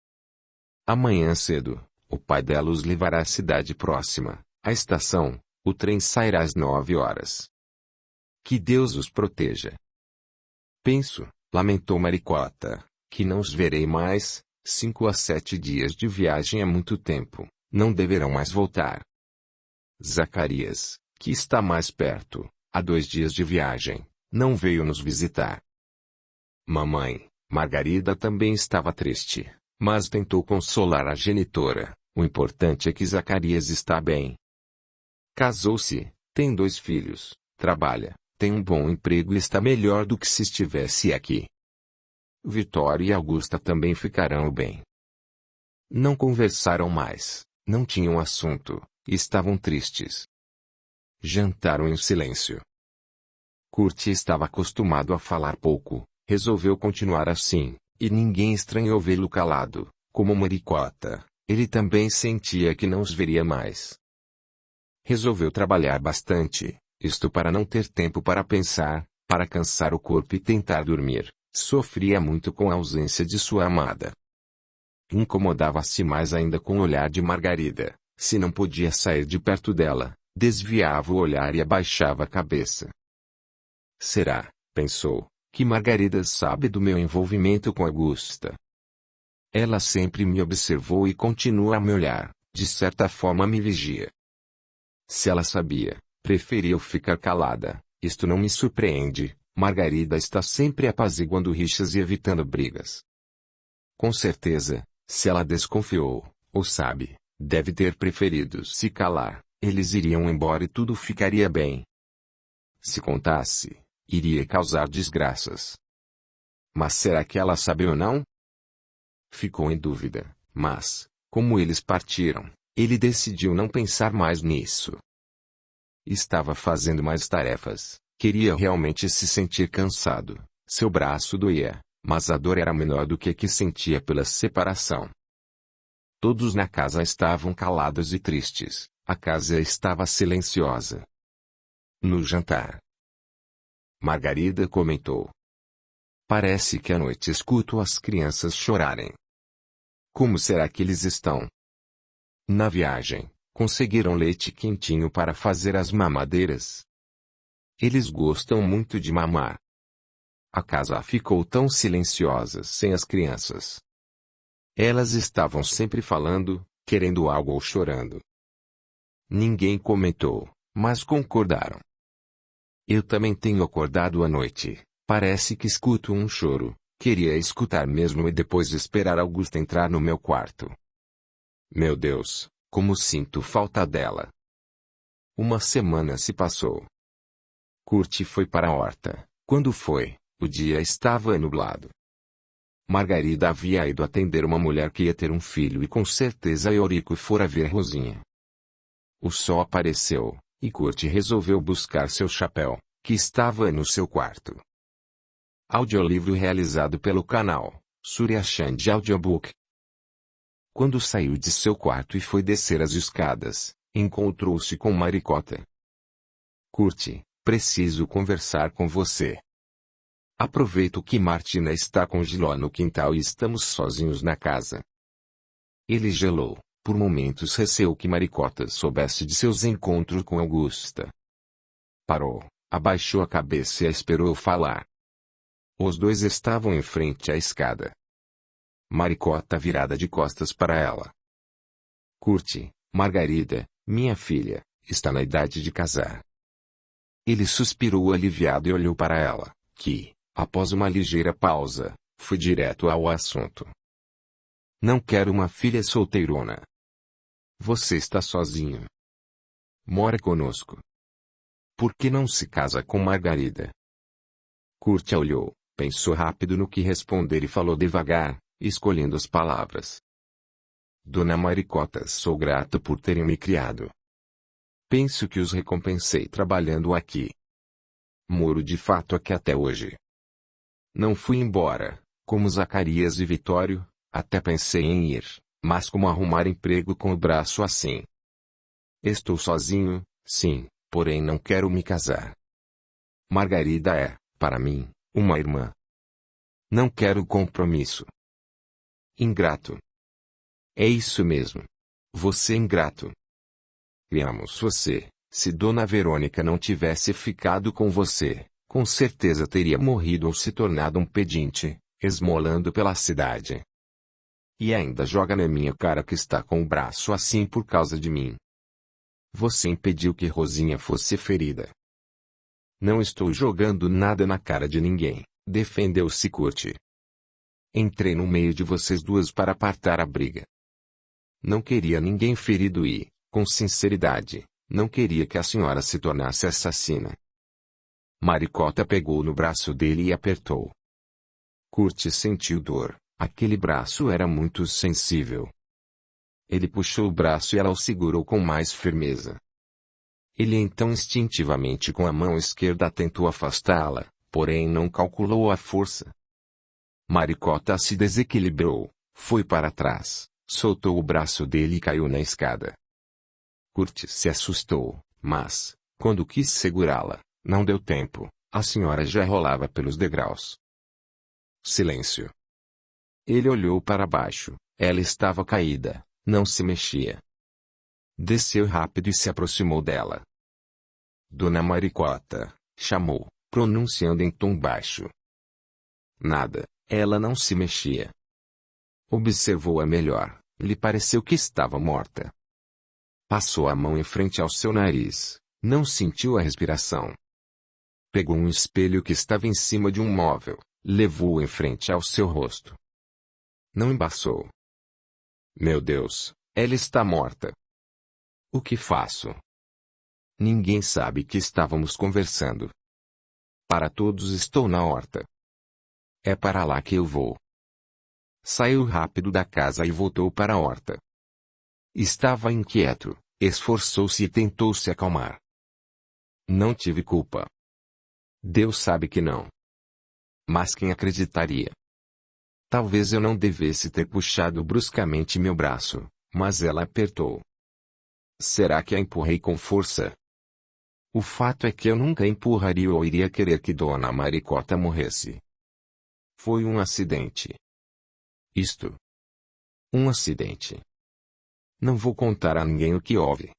Amanhã cedo, o pai dela os levará à cidade próxima, à estação. O trem sairá às 9 horas. Que Deus os proteja. Penso, lamentou Maricota, que não os verei mais. 5 a 7 dias de viagem é muito tempo, não deverão mais voltar. Zacarias, que está mais perto, há 2 dias de viagem, não veio nos visitar. Mamãe, Margarida também estava triste, mas tentou consolar a genitora. O importante é que Zacarias está bem. Casou-se, tem 2 filhos, trabalha, tem um bom emprego e está melhor do que se estivesse aqui. Vitória e Augusta também ficarão bem. Não conversaram mais, não tinham assunto, estavam tristes. Jantaram em silêncio. Kurt estava acostumado a falar pouco, resolveu continuar assim, e ninguém estranhou vê-lo calado, como Maricota. Ele também sentia que não os veria mais. Resolveu trabalhar bastante, isto para não ter tempo para pensar, para cansar o corpo e tentar dormir. Sofria muito com a ausência de sua amada. Incomodava-se mais ainda com o olhar de Margarida. Se não podia sair de perto dela, desviava o olhar e abaixava a cabeça. Será, pensou, que Margarida sabe do meu envolvimento com Augusta? Ela sempre me observou e continua a me olhar, de certa forma me vigia. Se ela sabia, preferiu ficar calada. Isto não me surpreende. Margarida está sempre apaziguando rixas e evitando brigas. Com certeza, se ela desconfiou, ou sabe, deve ter preferido se calar, eles iriam embora e tudo ficaria bem. Se contasse, iria causar desgraças. Mas será que ela sabe ou não? Ficou em dúvida, mas, como eles partiram, ele decidiu não pensar mais nisso. Estava fazendo mais tarefas. Queria realmente se sentir cansado. Seu braço doía, mas a dor era menor do que a que sentia pela separação. Todos na casa estavam calados e tristes. A casa estava silenciosa. No jantar, Margarida comentou: parece que à noite escuto as crianças chorarem. Como será que eles estão? Na viagem, conseguiram leite quentinho para fazer as mamadeiras? Eles gostam muito de mamar. A casa ficou tão silenciosa sem as crianças. Elas estavam sempre falando, querendo algo ou chorando. Ninguém comentou, mas concordaram. Eu também tenho acordado à noite. Parece que escuto um choro. Queria escutar mesmo e depois esperar Augusta entrar no meu quarto. Meu Deus, como sinto falta dela. Uma semana se passou. Kurt foi para a horta. Quando foi, o dia estava nublado. Margarida havia ido atender uma mulher que ia ter um filho e com certeza Eurico fora ver Rosinha. O sol apareceu, e Kurt resolveu buscar seu chapéu, que estava no seu quarto. Audiolivro realizado pelo canal Surya Chand Audiobook. Quando saiu de seu quarto e foi descer as escadas, encontrou-se com Maricota. Kurt, preciso conversar com você. Aproveito que Martina está com Giló no quintal e estamos sozinhos na casa. Ele gelou, por momentos receou que Maricota soubesse de seus encontros com Augusta. Parou, abaixou a cabeça e a esperou falar. Os dois estavam em frente à escada. Maricota virada de costas para ela. Kurt, Margarida, minha filha, está na idade de casar. Ele suspirou aliviado e olhou para ela, que, após uma ligeira pausa, foi direto ao assunto. Não quero uma filha solteirona. Você está sozinho. Mora conosco. Por que não se casa com Margarida? Kurt olhou, pensou rápido no que responder e falou devagar, escolhendo as palavras. Dona Maricota, sou grato por terem me criado. Penso que os recompensei trabalhando aqui. Moro de fato aqui até hoje. Não fui embora, como Zacarias e Vitório, Até pensei em ir, mas como arrumar emprego com o braço assim? Estou sozinho, sim, porém não quero me casar. Margarida é, para mim, uma irmã. Não quero compromisso. Ingrato. É isso mesmo. Você é ingrato. Criamos você. Se Dona Verônica não tivesse ficado com você, com certeza teria morrido ou se tornado um pedinte, esmolando pela cidade. E ainda joga na minha cara que está com o braço assim por causa de mim. Você impediu que Rosinha fosse ferida. Não estou jogando nada na cara de ninguém, defendeu-se Curti. Entrei no meio de vocês duas para apartar a briga. Não queria ninguém ferido e, com sinceridade, não queria que a senhora se tornasse assassina. Maricota pegou no braço dele e apertou. Curti sentiu dor, aquele braço era muito sensível. Ele puxou o braço e ela o segurou com mais firmeza. Ele então instintivamente com a mão esquerda tentou afastá-la, porém não calculou a força. Maricota se desequilibrou, foi para trás, soltou o braço dele e caiu na escada. Curti se assustou, mas, quando quis segurá-la, não deu tempo, a senhora já rolava pelos degraus. Silêncio. Ele olhou para baixo, ela estava caída, não se mexia. Desceu rápido e se aproximou dela. Dona Maricota, chamou, pronunciando em tom baixo. Nada, ela não se mexia. Observou-a melhor, lhe pareceu que estava morta. Passou a mão em frente ao seu nariz, não sentiu a respiração. Pegou um espelho que estava em cima de um móvel, levou-o em frente ao seu rosto. Não embaçou. Meu Deus, ela está morta. O que faço? Ninguém sabe que estávamos conversando. Para todos estou na horta. É para lá que eu vou. Saiu rápido da casa e voltou para a horta. Estava inquieto, esforçou-se e tentou se acalmar. Não tive culpa. Deus sabe que não. Mas quem acreditaria? Talvez eu não devesse ter puxado bruscamente meu braço, mas ela apertou. Será que a empurrei com força? O fato é que eu nunca empurraria ou iria querer que Dona Maricota morresse. Foi um acidente. Isto. Um acidente. Não vou contar a ninguém o que houve.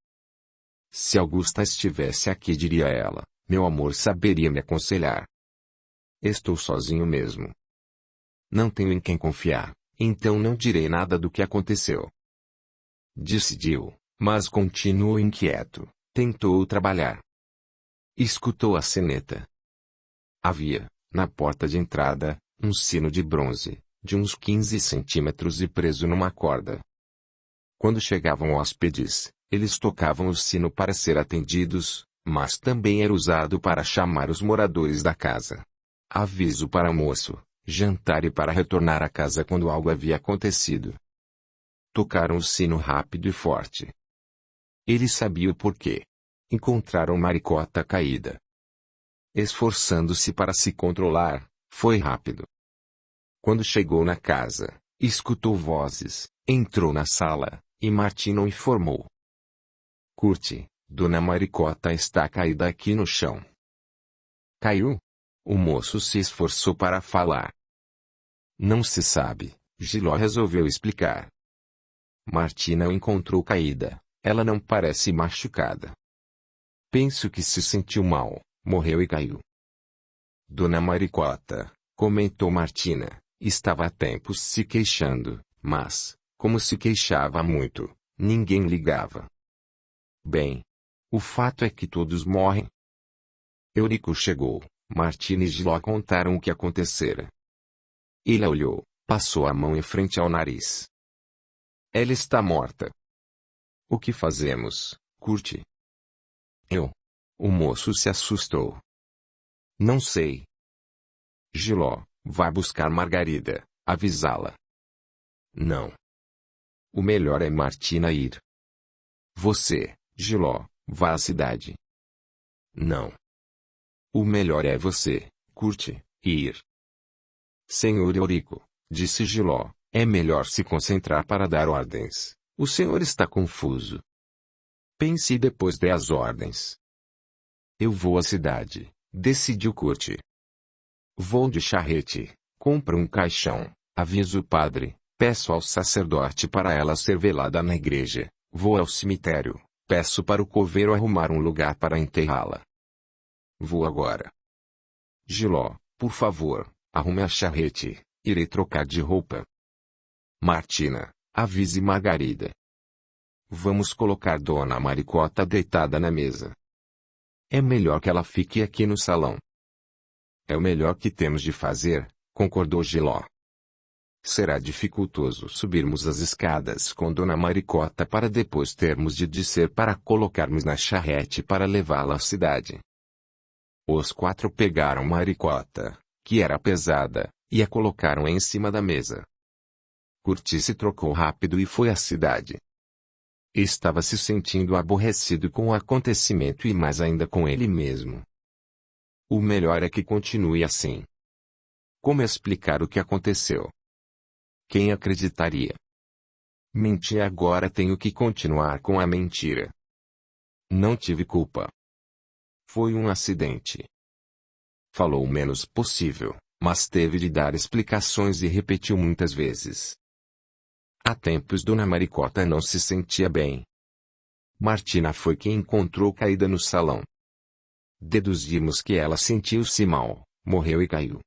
Se Augusta estivesse aqui, diria ela, meu amor saberia me aconselhar. Estou sozinho mesmo. Não tenho em quem confiar, então não direi nada do que aconteceu. Decidiu, mas continuou inquieto, tentou trabalhar. Escutou a sineta. Havia, na porta de entrada, um sino de bronze, de uns 15 centímetros e preso numa corda. Quando chegavam hóspedes, eles tocavam o sino para ser atendidos, mas também era usado para chamar os moradores da casa. Aviso para almoço, jantar e para retornar à casa quando algo havia acontecido. Tocaram o sino rápido e forte. Ele sabia o porquê. Encontraram Maricota caída. Esforçando-se para se controlar, foi rápido. Quando chegou na casa, escutou vozes, entrou na sala, e Martina o informou. Curti, Dona Maricota está caída aqui no chão. Caiu? O moço se esforçou para falar. Não se sabe, Giló resolveu explicar. Martina o encontrou caída, ela não parece machucada. Penso que se sentiu mal, morreu e caiu. Dona Maricota, comentou Martina, estava há tempos se queixando, mas, como se queixava muito, ninguém ligava. Bem, o fato é que todos morrem. Eurico chegou, Martina e Giló contaram o que acontecera. Ele a olhou, passou a mão em frente ao nariz. Ela está morta. O que fazemos, Curti? O moço se assustou. Não sei. Giló, vai buscar Margarida, avisá-la. Não. O melhor é Martina ir. Você, Giló, vá à cidade. Não. O melhor é você, Curti, ir. Senhor Eurico, disse Giló, É melhor se concentrar para dar ordens. O senhor está confuso. Pense e depois dê as ordens. Eu vou à cidade, decidiu Kurt. Vou de charrete, compro um caixão, aviso o padre, peço ao sacerdote para ela ser velada na igreja, vou ao cemitério, peço para o coveiro arrumar um lugar para enterrá-la. Vou agora. Giló, por favor, arrume a charrete, irei trocar de roupa. Martina, avise Margarida. Vamos colocar Dona Maricota deitada na mesa. É melhor que ela fique aqui no salão. É o melhor que temos de fazer, concordou Giló. Será dificultoso subirmos as escadas com Dona Maricota para depois termos de descer para colocarmos na charrete para levá-la à cidade. Os 4 pegaram Maricota, que era pesada, e a colocaram em cima da mesa. Curti se trocou rápido e foi à cidade. Estava se sentindo aborrecido com o acontecimento e mais ainda com ele mesmo. O melhor é que continue assim. Como explicar o que aconteceu? Quem acreditaria? Menti agora tenho que continuar com a mentira. Não tive culpa. Foi um acidente. Falou o menos possível, mas teve de dar explicações e repetiu muitas vezes. Há tempos Dona Maricota não se sentia bem. Martina foi quem encontrou caída no salão. Deduzimos que ela sentiu-se mal, morreu e caiu.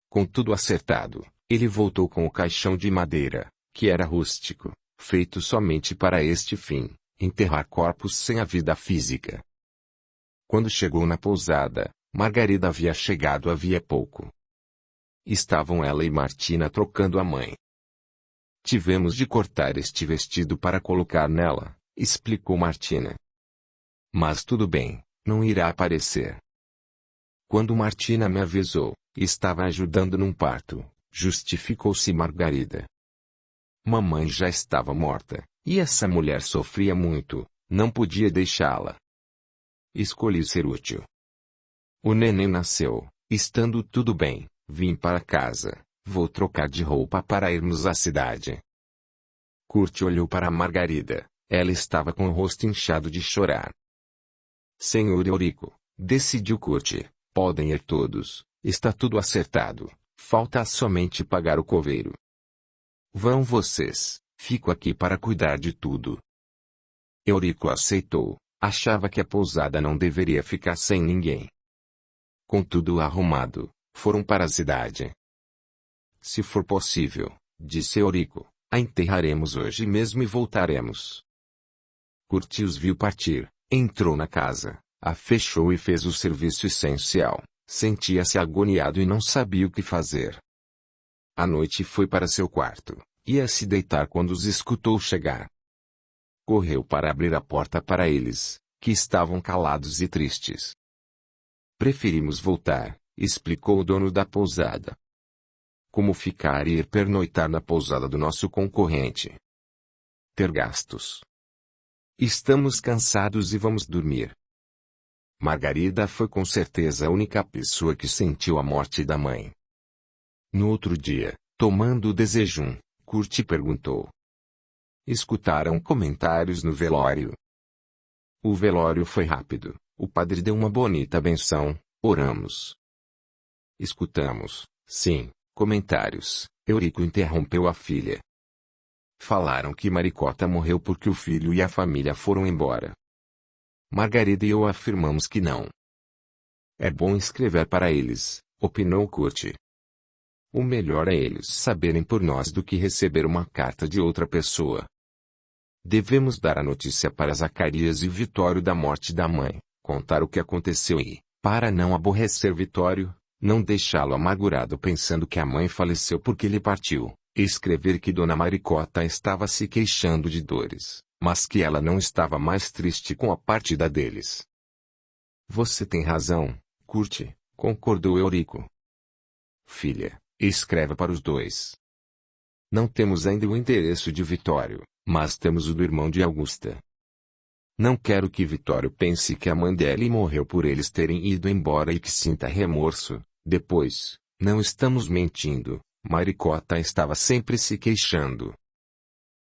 Com tudo acertado, ele voltou com o caixão de madeira, que era rústico, feito somente para este fim, enterrar corpos sem a vida física. Quando chegou na pousada, Margarida havia chegado havia pouco. Estavam ela e Martina trocando a mãe. Tivemos de cortar este vestido para colocar nela, explicou Martina. Mas tudo bem, não irá aparecer. Quando Martina me avisou, estava ajudando num parto, justificou-se Margarida. Mamãe já estava morta, e essa mulher sofria muito, não podia deixá-la. Escolhi ser útil. O neném nasceu, estando tudo bem, vim para casa. Vou trocar de roupa para irmos à cidade. Kurt olhou para Margarida. Ela estava com o rosto inchado de chorar. Senhor Eurico, decidiu Kurt, podem ir todos, está tudo acertado, falta somente pagar o coveiro. Vão vocês, fico aqui para cuidar de tudo. Eurico aceitou, achava que a pousada não deveria ficar sem ninguém. Com tudo arrumado, foram para a cidade. Se for possível, disse Eurico, a enterraremos hoje mesmo e voltaremos. Kurt os viu partir, entrou na casa, a fechou e fez o serviço essencial, sentia-se agoniado e não sabia o que fazer. À noite foi para seu quarto, ia se deitar quando os escutou chegar. Correu para abrir a porta para eles, que estavam calados e tristes. Preferimos voltar, explicou o dono da pousada. Como ficar e ir pernoitar na pousada do nosso concorrente? Ter gastos. Estamos cansados e vamos dormir. Margarida foi com certeza a única pessoa que sentiu a morte da mãe. No outro dia, tomando o desejum, Kurt perguntou. Escutaram comentários no velório. O velório foi rápido, o padre deu uma bonita benção, oramos. Escutamos, sim. Comentários. Eurico interrompeu a filha. Falaram que Maricota morreu porque o filho e a família foram embora. Margarida e eu afirmamos que não. É bom escrever para eles, opinou Kurt. O melhor é eles saberem por nós do que receber uma carta de outra pessoa. Devemos dar a notícia para Zacarias e Vitório da morte da mãe, contar o que aconteceu e, para não aborrecer Vitório, não deixá-lo amargurado pensando que a mãe faleceu porque ele partiu, escrever que Dona Maricota estava se queixando de dores, mas que ela não estava mais triste com a partida deles. Você tem razão, Kurt, concordou Eurico. Filha, escreva para os dois. Não temos ainda o endereço de Vitório, mas temos o do irmão de Augusta. Não quero que Vitório pense que a mãe dele morreu por eles terem ido embora e que sinta remorso. Depois, não estamos mentindo, Maricota estava sempre se queixando.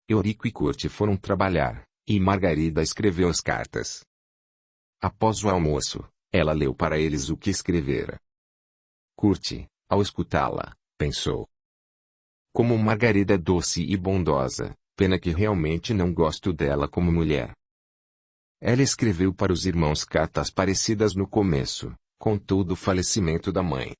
Eurico e Kurt foram trabalhar, e Margarida escreveu as cartas. Após o almoço, ela leu para eles o que escrevera. Kurt, ao escutá-la, pensou: como Margarida é doce e bondosa, pena que realmente não gosto dela como mulher. Ela escreveu para os irmãos cartas parecidas no começo, contou do falecimento da mãe.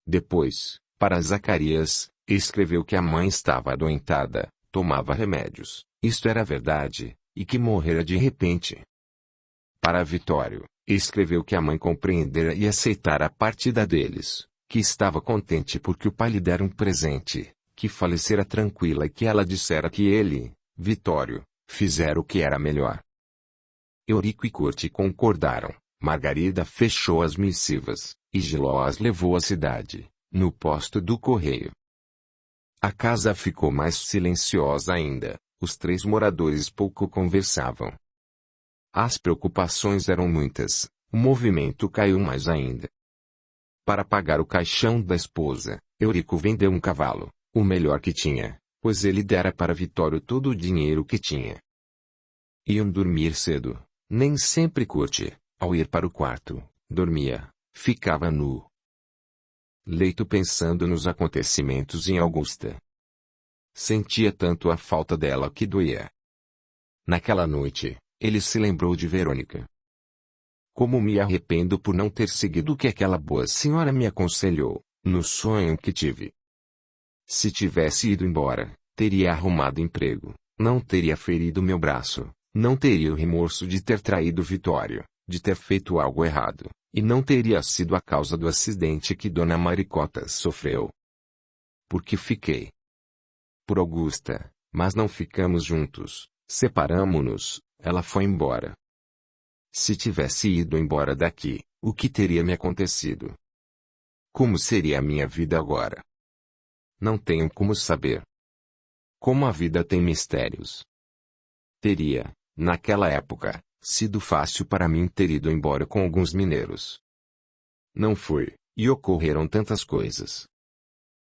Depois, para Zacarias, escreveu que a mãe estava adoentada, tomava remédios, isto era verdade, e que morrera de repente. Para Vitório, escreveu que a mãe compreendera e aceitara a partida deles, que estava contente porque o pai lhe dera um presente, que falecera tranquila e que ela dissera que ele, Vitório, fizera o que era melhor. Eurico e Kurt concordaram. Margarida fechou as missivas, e Giló as levou à cidade, no posto do correio. A casa ficou mais silenciosa ainda, os três moradores pouco conversavam. As preocupações eram muitas, o movimento caiu mais ainda. Para pagar o caixão da esposa, Eurico vendeu um cavalo, o melhor que tinha, pois ele dera para Vitório todo o dinheiro que tinha. Iam dormir cedo, nem sempre Kurt, ao ir para o quarto, dormia, ficava no leito pensando nos acontecimentos em Augusta. Sentia tanto a falta dela que doía. Naquela noite, ele se lembrou de Verônica. Como me arrependo por não ter seguido o que aquela boa senhora me aconselhou, no sonho que tive. Se tivesse ido embora, teria arrumado emprego, não teria ferido meu braço, não teria o remorso de ter traído Vitório, de ter feito algo errado, e não teria sido a causa do acidente que Dona Maricota sofreu. Porque fiquei por Augusta, mas não ficamos juntos, separamo-nos, ela foi embora. Se tivesse ido embora daqui, o que teria me acontecido? Como seria a minha vida agora? Não tenho como saber. Como a vida tem mistérios. Teria, naquela época, sido fácil para mim ter ido embora com alguns mineiros. Não foi, e ocorreram tantas coisas.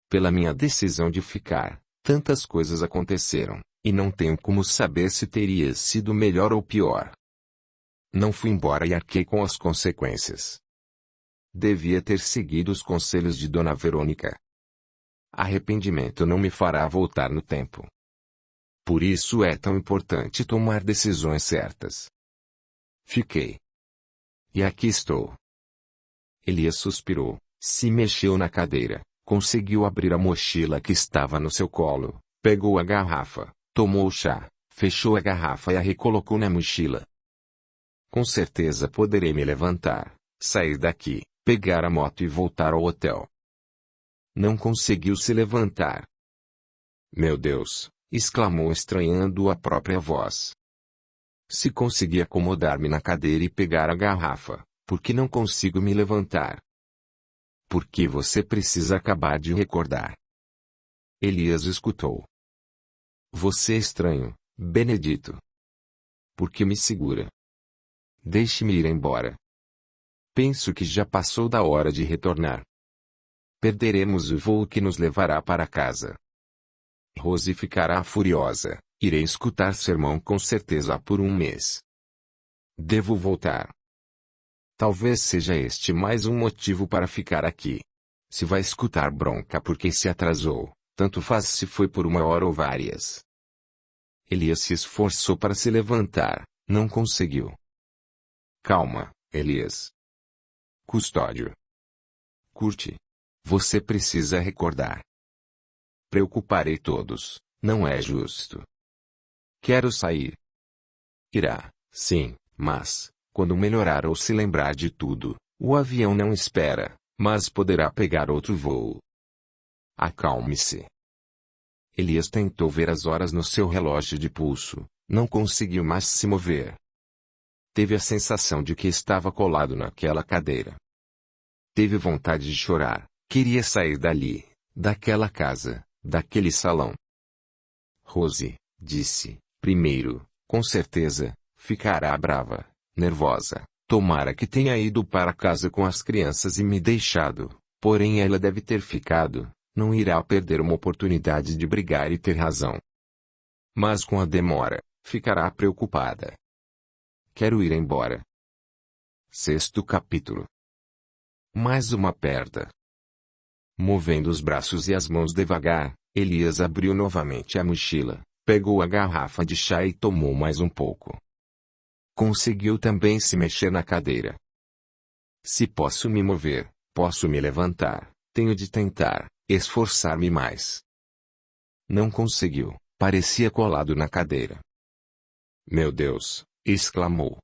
Pela minha decisão de ficar, tantas coisas aconteceram, e não tenho como saber se teria sido melhor ou pior. Não fui embora e arquei com as consequências. Devia ter seguido os conselhos de Dona Verônica. Arrependimento não me fará voltar no tempo. Por isso é tão importante tomar decisões certas. Fiquei. E aqui estou. Elias suspirou, se mexeu na cadeira, conseguiu abrir a mochila que estava no seu colo, pegou a garrafa, tomou o chá, fechou a garrafa e a recolocou na mochila. Com certeza poderei me levantar, sair daqui, pegar a moto e voltar ao hotel. Não conseguiu se levantar. Meu Deus! Exclamou estranhando a própria voz. Se consegui acomodar-me na cadeira e pegar a garrafa, por que não consigo me levantar? Porque você precisa acabar de recordar. Elias escutou. Você é estranho, Benedito. Por que me segura? Deixe-me ir embora. Penso que já passou da hora de retornar. Perderemos o voo que nos levará para casa. Rose ficará furiosa. Irei escutar sermão com certeza por um mês. Devo voltar. Talvez seja este mais um motivo para ficar aqui. Se vai escutar bronca porque se atrasou, tanto faz se foi por 1 hora ou várias. Elias se esforçou para se levantar, não conseguiu. Calma, Elias. Custódio. Curte. Você precisa recordar. Preocuparei todos, não é justo. Quero sair. Irá, sim, mas, quando melhorar ou se lembrar de tudo, o avião não espera, mas poderá pegar outro voo. Acalme-se. Elias tentou ver as horas no seu relógio de pulso, não conseguiu mais se mover. Teve a sensação de que estava colado naquela cadeira. Teve vontade de chorar, queria sair dali, daquela casa, daquele salão. Rose, disse, primeiro, com certeza, ficará brava, nervosa, tomara que tenha ido para casa com as crianças e me deixado, porém ela deve ter ficado, não irá perder uma oportunidade de brigar e ter razão. Mas com a demora, ficará preocupada. Quero ir embora. Sexto capítulo. Mais uma perda. Movendo os braços e as mãos devagar, Elias abriu novamente a mochila, pegou a garrafa de chá e tomou mais um pouco. Conseguiu também se mexer na cadeira. Se posso me mover, posso me levantar, tenho de tentar, esforçar-me mais. Não conseguiu, parecia colado na cadeira. Meu Deus! Exclamou.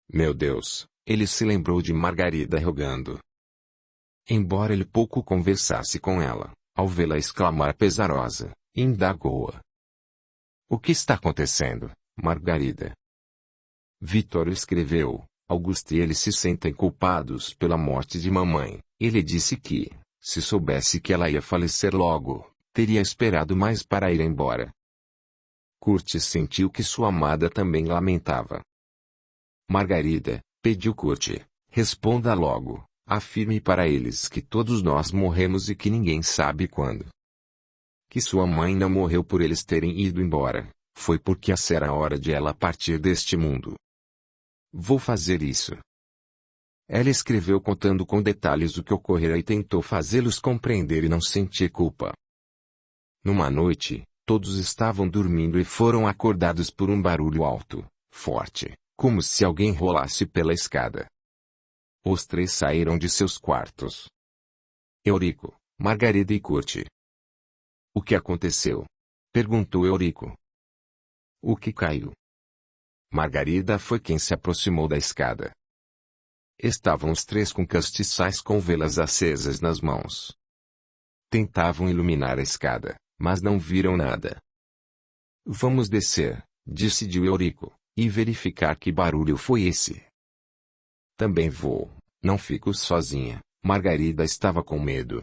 Meu Deus! Ele se lembrou de Margarida rogando. Embora ele pouco conversasse com ela, ao vê-la exclamar pesarosa, indagou-a. O que está acontecendo, Margarida? Vitório escreveu, Augusto e ele se sentem culpados pela morte de mamãe. Ele disse que, se soubesse que ela ia falecer logo, teria esperado mais para ir embora. Curtis sentiu que sua amada também lamentava. Margarida, pediu Curtis, responda logo, afirme para eles que todos nós morremos e que ninguém sabe quando. Que sua mãe não morreu por eles terem ido embora, foi porque essa era a hora de ela partir deste mundo. Vou fazer isso. Ela escreveu contando com detalhes o que ocorrera e tentou fazê-los compreender e não sentir culpa. Numa noite, todos estavam dormindo e foram acordados por um barulho alto, forte, como se alguém rolasse pela escada. Os três saíram de seus quartos. Eurico, Margarida e Curtis. O que aconteceu? Perguntou Eurico. O que caiu? Margarida foi quem se aproximou da escada. Estavam os três com castiçais com velas acesas nas mãos. Tentavam iluminar a escada, mas não viram nada. Vamos descer, decidiu Eurico, e verificar que barulho foi esse. Também vou, não fico sozinha, Margarida estava com medo.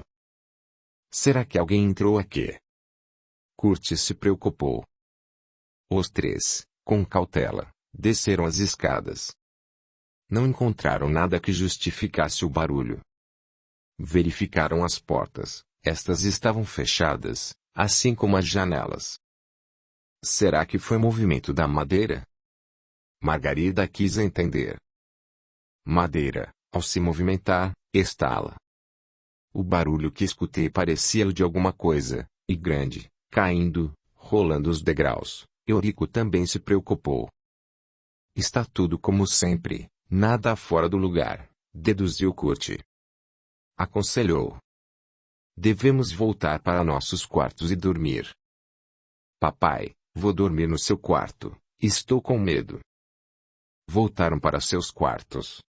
Será que alguém entrou aqui? Curtis se preocupou. Os três, com cautela, desceram as escadas. Não encontraram nada que justificasse o barulho. Verificaram as portas, estas estavam fechadas, assim como as janelas. Será que foi movimento da madeira? Margarida quis entender. Madeira, ao se movimentar, estala. O barulho que escutei parecia o de alguma coisa, e grande, caindo, rolando os degraus. Eurico também se preocupou. Está tudo como sempre, nada fora do lugar, deduziu Curtis. Aconselhou. Devemos voltar para nossos quartos e dormir. Papai, vou dormir no seu quarto, estou com medo. Voltaram para seus quartos.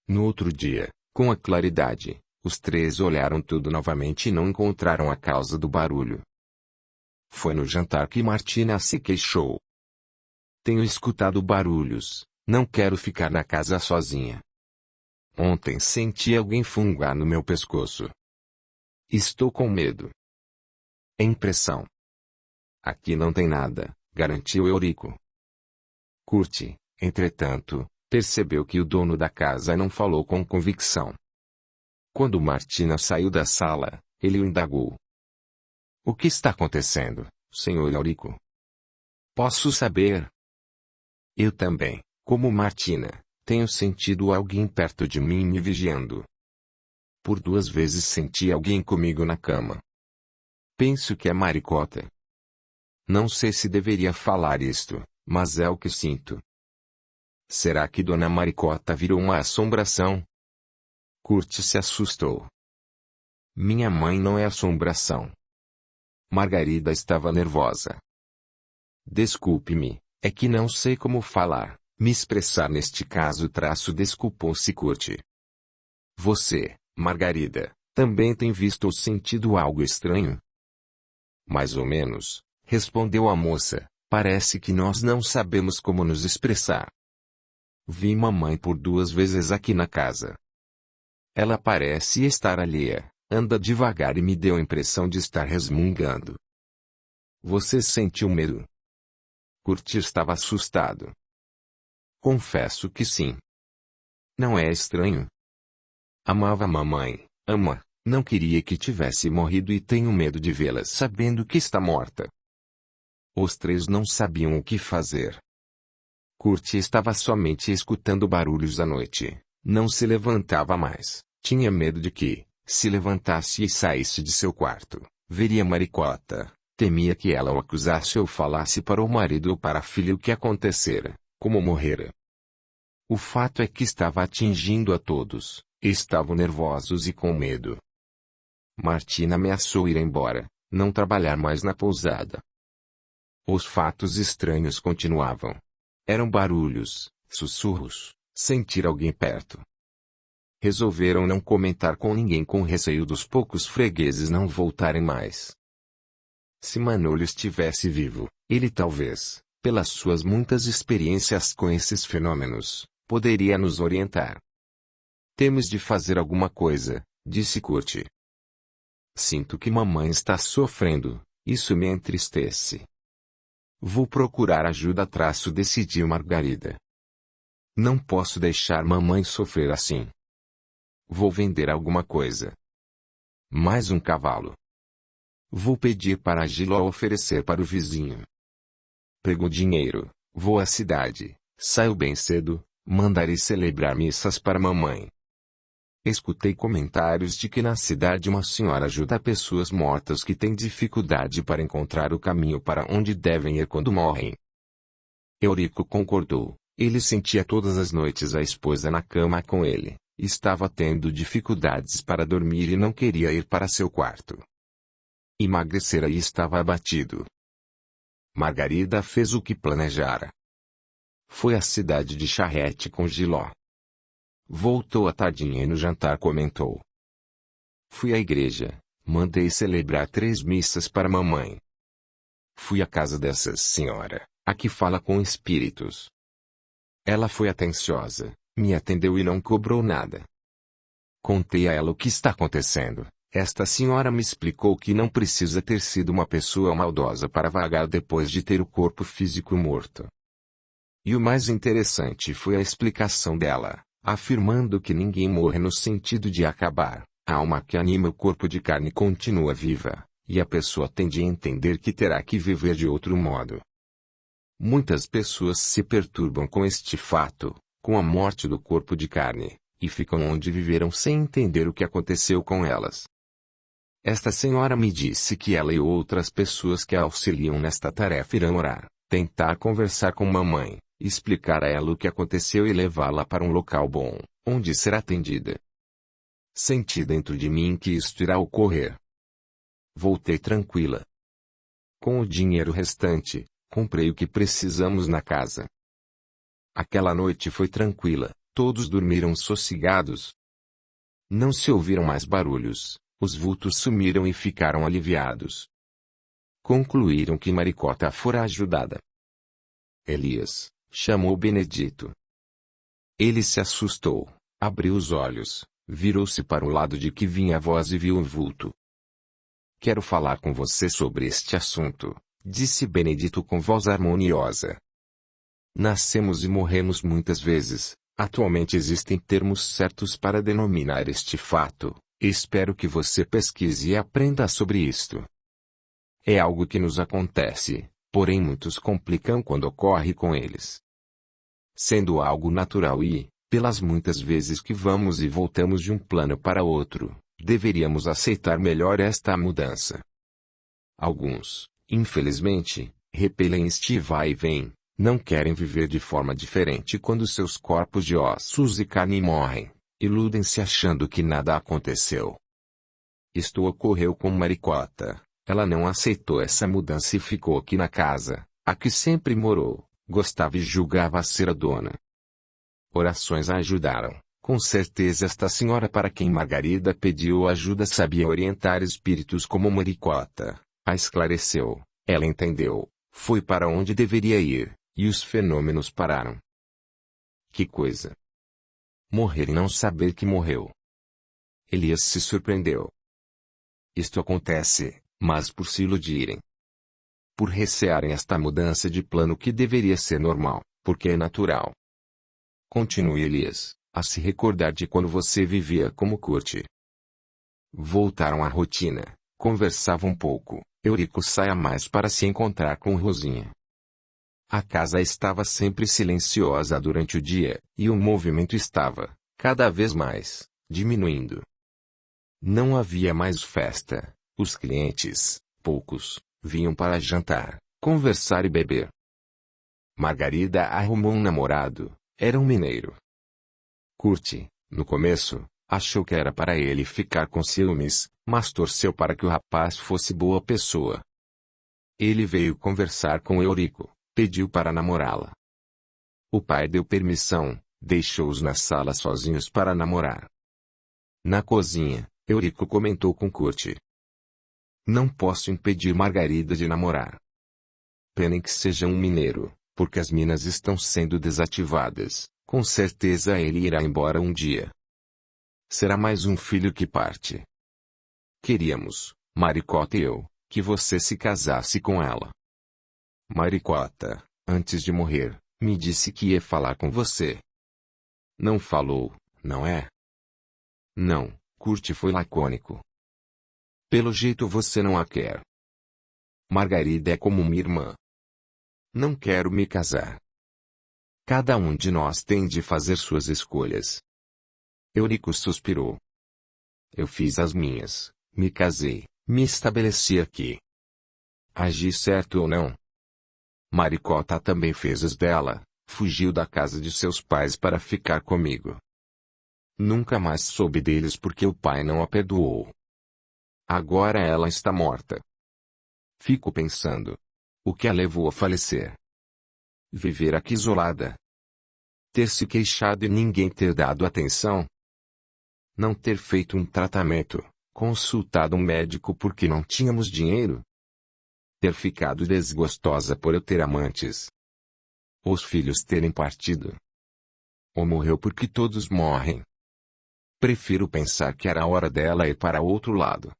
No outro dia, com a claridade, os três olharam tudo novamente e não encontraram a causa do barulho. Foi no jantar que Martina se queixou. Tenho escutado barulhos, não quero ficar na casa sozinha. Ontem senti alguém fungar no meu pescoço. Estou com medo. É impressão. Aqui não tem nada, garantiu Eurico. Curtis, entretanto, percebeu que o dono da casa não falou com convicção. Quando Martina saiu da sala, ele o indagou. O que está acontecendo, senhor Eurico? Posso saber? Eu também, como Martina, tenho sentido alguém perto de mim me vigiando. Por 2 vezes senti alguém comigo na cama. Penso que é Maricota. Não sei se deveria falar isto, mas é o que sinto. Será que Dona Maricota virou uma assombração? Curtis se assustou. Minha mãe não é assombração. Margarida estava nervosa. Desculpe-me, é que não sei como falar, me expressar neste caso. Desculpou-se Curtis. Você, Margarida, também tem visto ou sentido algo estranho? Mais ou menos, respondeu a moça, parece que nós não sabemos como nos expressar. Vi mamãe por 2 vezes aqui na casa. Ela parece estar alheia, anda devagar e me deu a impressão de estar resmungando. Você sentiu medo? Curtis estava assustado. Confesso que sim. Não é estranho? Amava a mamãe, ama, Não queria que tivesse morrido e tenho medo de vê-la sabendo que está morta. Os três não sabiam o que fazer. Kurt estava somente escutando barulhos à noite. Não se levantava mais. Tinha medo de que, se levantasse e saísse de seu quarto, veria Maricota. Temia que ela o acusasse ou falasse para o marido ou para a filha o que acontecera, como morrera. O fato é que estava atingindo a todos. Estavam nervosos e com medo. Martina ameaçou ir embora, não trabalhar mais na pousada. Os fatos estranhos continuavam. Eram barulhos, sussurros, sentir alguém perto. Resolveram não comentar com ninguém com receio dos poucos fregueses não voltarem mais. Se Manolho estivesse vivo, ele talvez, pelas suas muitas experiências com esses fenômenos, poderia nos orientar. Temos de fazer alguma coisa, disse Kurt. Sinto que mamãe está sofrendo, isso me entristece. Vou procurar ajuda, decidiu Margarida. Não posso deixar mamãe sofrer assim. Vou vender alguma coisa. Mais um cavalo. Vou pedir para Giló oferecer para o vizinho. Pego dinheiro, vou à cidade, saio bem cedo, mandarei celebrar missas para mamãe. Escutei comentários de que na cidade uma senhora ajuda pessoas mortas que têm dificuldade para encontrar o caminho para onde devem ir quando morrem. Eurico concordou. Ele sentia todas as noites a esposa na cama com ele. Estava tendo dificuldades para dormir e não queria ir para seu quarto. Emagrecera e estava abatido. Margarida fez o que planejara. Foi à cidade de charrete com Giló. Voltou à tardinha e no jantar comentou. Fui à igreja, mandei celebrar 3 missas para mamãe. Fui à casa dessa senhora, a que fala com espíritos. Ela foi atenciosa, me atendeu e não cobrou nada. Contei a ela o que está acontecendo. Esta senhora me explicou que não precisa ter sido uma pessoa maldosa para vagar depois de ter o corpo físico morto. E o mais interessante foi a explicação dela, afirmando que ninguém morre no sentido de acabar. A alma que anima o corpo de carne continua viva, e a pessoa tende a entender que terá que viver de outro modo. Muitas pessoas se perturbam com este fato, com a morte do corpo de carne, e ficam onde viveram sem entender o que aconteceu com elas. Esta senhora me disse que ela e outras pessoas que a auxiliam nesta tarefa irão orar, tentar conversar com mamãe, explicar a ela o que aconteceu e levá-la para um local bom, onde será atendida. Senti dentro de mim que isto irá ocorrer. Voltei tranquila. Com o dinheiro restante, comprei o que precisamos na casa. Aquela noite foi tranquila, todos dormiram sossegados. Não se ouviram mais barulhos, os vultos sumiram e ficaram aliviados. Concluíram que Maricota fora ajudada. Elias chamou Benedito. Ele se assustou, abriu os olhos, virou-se para o lado de que vinha a voz e viu o vulto. Quero falar com você sobre este assunto, disse Benedito com voz harmoniosa. Nascemos e morremos muitas vezes. Atualmente existem termos certos para denominar este fato. Espero que você pesquise e aprenda sobre isto. É algo que nos acontece, porém muitos complicam quando ocorre com eles. Sendo algo natural e, pelas muitas vezes que vamos e voltamos de um plano para outro, deveríamos aceitar melhor esta mudança. Alguns, infelizmente, repelem este vai e vem, não querem viver de forma diferente quando seus corpos de ossos e carne morrem. Iludem-se achando que nada aconteceu. Isto ocorreu com Maricota. Ela não aceitou essa mudança e ficou aqui na casa, a que sempre morou, gostava e julgava ser a dona. Orações a ajudaram. Com certeza esta senhora para quem Margarida pediu ajuda sabia orientar espíritos como Maricota. A esclareceu, ela entendeu, foi para onde deveria ir, e os fenômenos pararam. Que coisa! Morrer e não saber que morreu. Elias se surpreendeu. Isto acontece, mas por se iludirem. Por recearem esta mudança de plano que deveria ser normal, porque é natural. Continue Elias, a se recordar de quando você vivia como Kurt. Voltaram à rotina, conversavam um pouco. Eurico saía mais para se encontrar com Rosinha. A casa estava sempre silenciosa durante o dia, e o movimento estava, cada vez mais, diminuindo. Não havia mais festa. Os clientes, poucos, vinham para jantar, conversar e beber. Margarida arrumou um namorado, era um mineiro. Curti, no começo, achou que era para ele ficar com ciúmes, mas torceu para que o rapaz fosse boa pessoa. Ele veio conversar com Eurico, pediu para namorá-la. O pai deu permissão, deixou-os na sala sozinhos para namorar. Na cozinha, Eurico comentou com Curti. Não posso impedir Margarida de namorar. Pena em que seja um mineiro, porque as minas estão sendo desativadas, com certeza ele irá embora um dia. Será mais um filho que parte. Queríamos, Maricota e eu, que você se casasse com ela. Maricota, antes de morrer, me disse que ia falar com você. Não falou, não é? Não, Curti foi lacônico. Pelo jeito você não a quer. Margarida é como minha irmã. Não quero me casar. Cada um de nós tem de fazer suas escolhas. Eurico suspirou. Eu fiz as minhas, me casei, me estabeleci aqui. Agi certo ou não? Maricota também fez as dela, fugiu da casa de seus pais para ficar comigo. Nunca mais soube deles porque o pai não a perdoou. Agora ela está morta. Fico pensando. O que a levou a falecer? Viver aqui isolada. Ter se queixado e ninguém ter dado atenção. Não ter feito um tratamento, consultado um médico porque não tínhamos dinheiro. Ter ficado desgostosa por eu ter amantes. Os filhos terem partido. Ou morreu porque todos morrem. Prefiro pensar que era a hora dela ir para outro lado.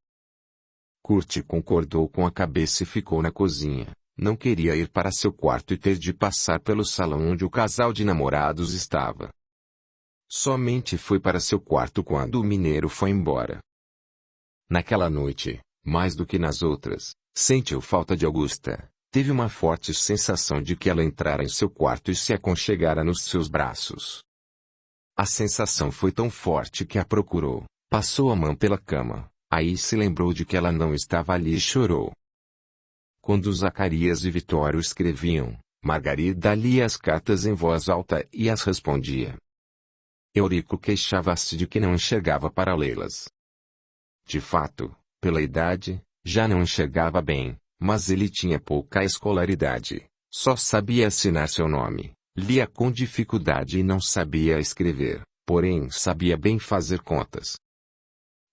Curti concordou com a cabeça e ficou na cozinha. Não queria ir para seu quarto e ter de passar pelo salão onde o casal de namorados estava. Somente foi para seu quarto quando o mineiro foi embora. Naquela noite, mais do que nas outras, sentiu falta de Augusta. Teve uma forte sensação de que ela entrara em seu quarto e se aconchegara nos seus braços. A sensação foi tão forte que a procurou, passou a mão pela cama, aí se lembrou de que ela não estava ali e chorou. Quando Zacarias e Vitório escreviam, Margarida lia as cartas em voz alta e as respondia. Eurico queixava-se de que não enxergava para lê-las. De fato, pela idade, já não enxergava bem, mas ele tinha pouca escolaridade, só sabia assinar seu nome, lia com dificuldade e não sabia escrever, porém sabia bem fazer contas.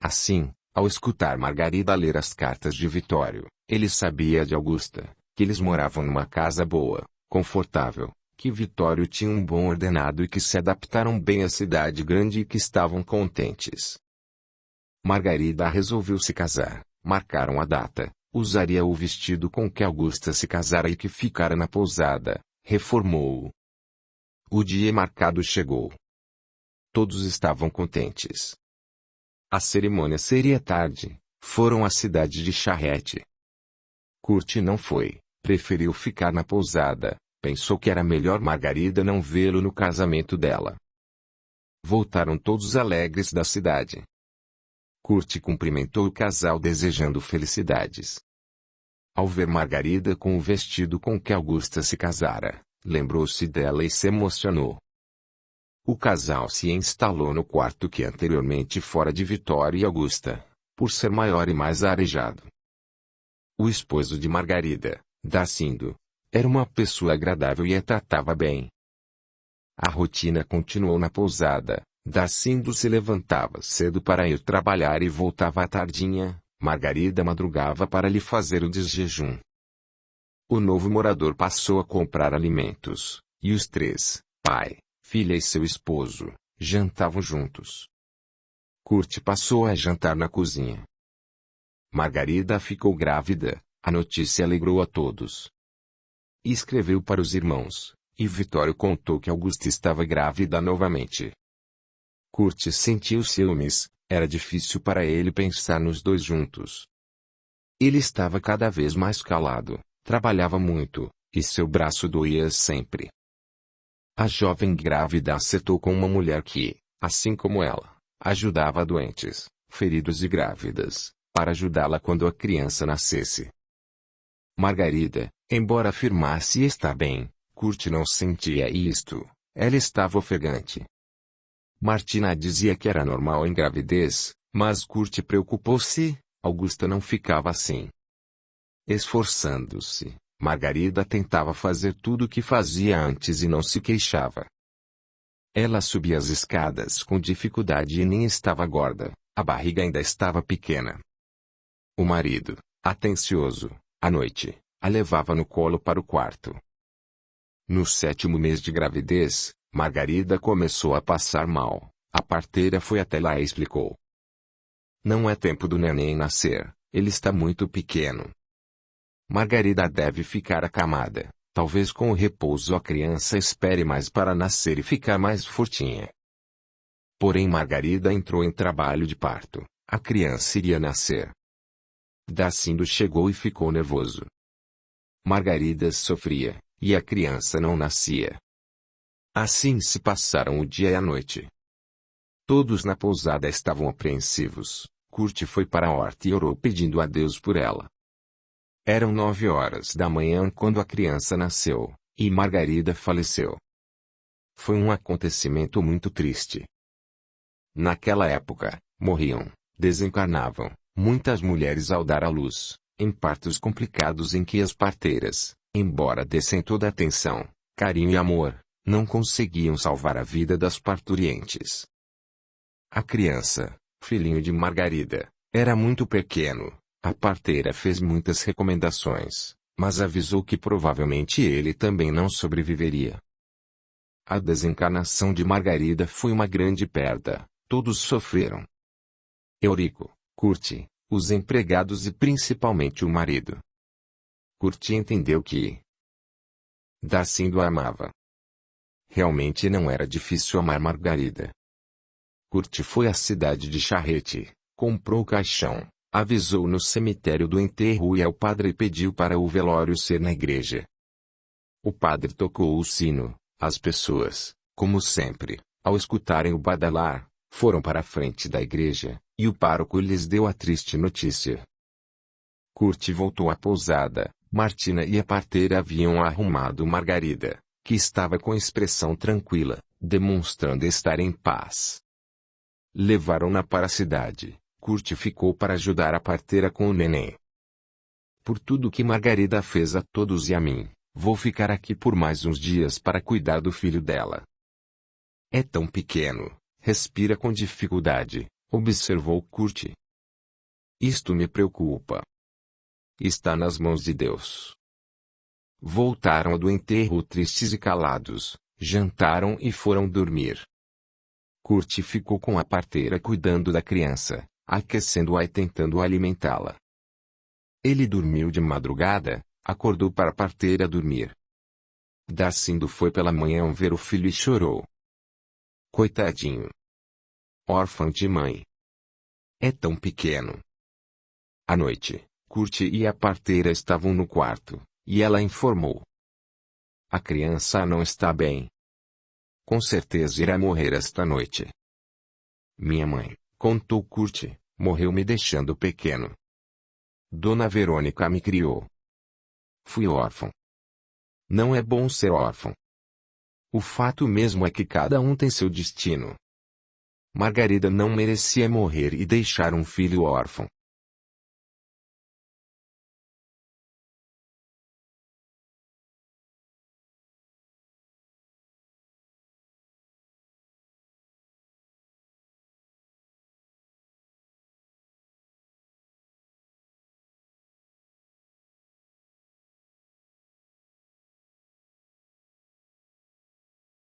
Assim, ao escutar Margarida ler as cartas de Vitório, ele sabia de Augusta, que eles moravam numa casa boa, confortável, que Vitório tinha um bom ordenado e que se adaptaram bem à cidade grande e que estavam contentes. Margarida resolveu se casar, marcaram a data, usaria o vestido com que Augusta se casara e que ficara na pousada, reformou-o. O dia marcado chegou. Todos estavam contentes. A cerimônia seria tarde, foram à cidade de charrete. Curti não foi, preferiu ficar na pousada, pensou que era melhor Margarida não vê-lo no casamento dela. Voltaram todos alegres da cidade. Curti cumprimentou o casal desejando felicidades. Ao ver Margarida com o vestido com que Augusta se casara, lembrou-se dela e se emocionou. O casal se instalou no quarto que anteriormente fora de Vitório e Augusta, por ser maior e mais arejado. O esposo de Margarida, Darcindo, era uma pessoa agradável e a tratava bem. A rotina continuou na pousada. Darcindo se levantava cedo para ir trabalhar e voltava à tardinha. Margarida madrugava para lhe fazer o desjejum. O novo morador passou a comprar alimentos, e os três, pai, filha e seu esposo, jantavam juntos. Curti passou a jantar na cozinha. Margarida ficou grávida, a notícia alegrou a todos. E escreveu para os irmãos, e Vitório contou que Augusta estava grávida novamente. Curti sentiu ciúmes, Era difícil para ele pensar nos dois juntos. Ele estava cada vez mais calado, trabalhava muito, e seu braço doía sempre. A jovem grávida acertou com uma mulher que, assim como ela, ajudava doentes, feridos e grávidas, para ajudá-la quando a criança nascesse. Margarida, embora afirmasse estar bem, Kurt não sentia isto, ela estava ofegante. Martina dizia que era normal a gravidez, mas Kurt preocupou-se, Augusta não ficava assim. Esforçando-se, Margarida tentava fazer tudo o que fazia antes e não se queixava. Ela subia as escadas com dificuldade e nem estava gorda, a barriga ainda estava pequena. O marido, atencioso, à noite, a levava no colo para o quarto. No 7º mês de gravidez, Margarida começou a passar mal. A parteira foi até lá e explicou. Não é tempo do neném nascer, ele está muito pequeno. Margarida deve ficar acamada, talvez com o repouso a criança espere mais para nascer e ficar mais fortinha. Porém Margarida entrou em trabalho de parto, a criança iria nascer. Dacindo chegou e ficou nervoso. Margarida sofria, e a criança não nascia. Assim se passaram o dia e a noite. Todos na pousada estavam apreensivos. Kurt foi para a horta e orou pedindo a Deus por ela. Eram 9 horas da manhã quando a criança nasceu, e Margarida faleceu. Foi um acontecimento muito triste. Naquela época, morriam, desencarnavam, muitas mulheres ao dar à luz, em partos complicados em que as parteiras, embora dessem toda a atenção, carinho e amor, não conseguiam salvar a vida das parturientes. A criança, filhinho de Margarida, era muito pequeno. A parteira fez muitas recomendações, mas avisou que provavelmente ele também não sobreviveria. A desencarnação de Margarida foi uma grande perda, todos sofreram. Eurico, Kurt, os empregados e principalmente o marido. Kurt entendeu que Dacindo a amava. Realmente não era difícil amar Margarida. Kurt foi à cidade de Charrete, comprou o caixão, avisou no cemitério do enterro e ao padre pediu para o velório ser na igreja. O padre tocou o sino, as pessoas, como sempre, ao escutarem o badalar, foram para a frente da igreja, e o pároco lhes deu a triste notícia. Kurt voltou à pousada, Martina e a parteira haviam arrumado Margarida, que estava com expressão tranquila, demonstrando estar em paz. Levaram-na para a cidade. Kurt ficou para ajudar a parteira com o neném. Por tudo que Margarida fez a todos e a mim, vou ficar aqui por mais uns dias para cuidar do filho dela. É tão pequeno, respira com dificuldade, observou Kurt. Isto me preocupa. Está nas mãos de Deus. Voltaram do enterro tristes e calados, jantaram e foram dormir. Kurt ficou com a parteira cuidando da criança, aquecendo-a e tentando alimentá-la. Ele dormiu de madrugada, acordou para a parteira dormir. Dacindo foi pela manhã ver o filho e chorou. Coitadinho. Órfão de mãe. É tão pequeno. À noite, Kurt e a parteira estavam no quarto, e ela informou. A criança não está bem. Com certeza irá morrer esta noite. Minha mãe, contou Kurt, morreu me deixando pequeno. Dona Verônica me criou. Fui órfão. Não é bom ser órfão. O fato mesmo é que cada um tem seu destino. Margarida não merecia morrer e deixar um filho órfão.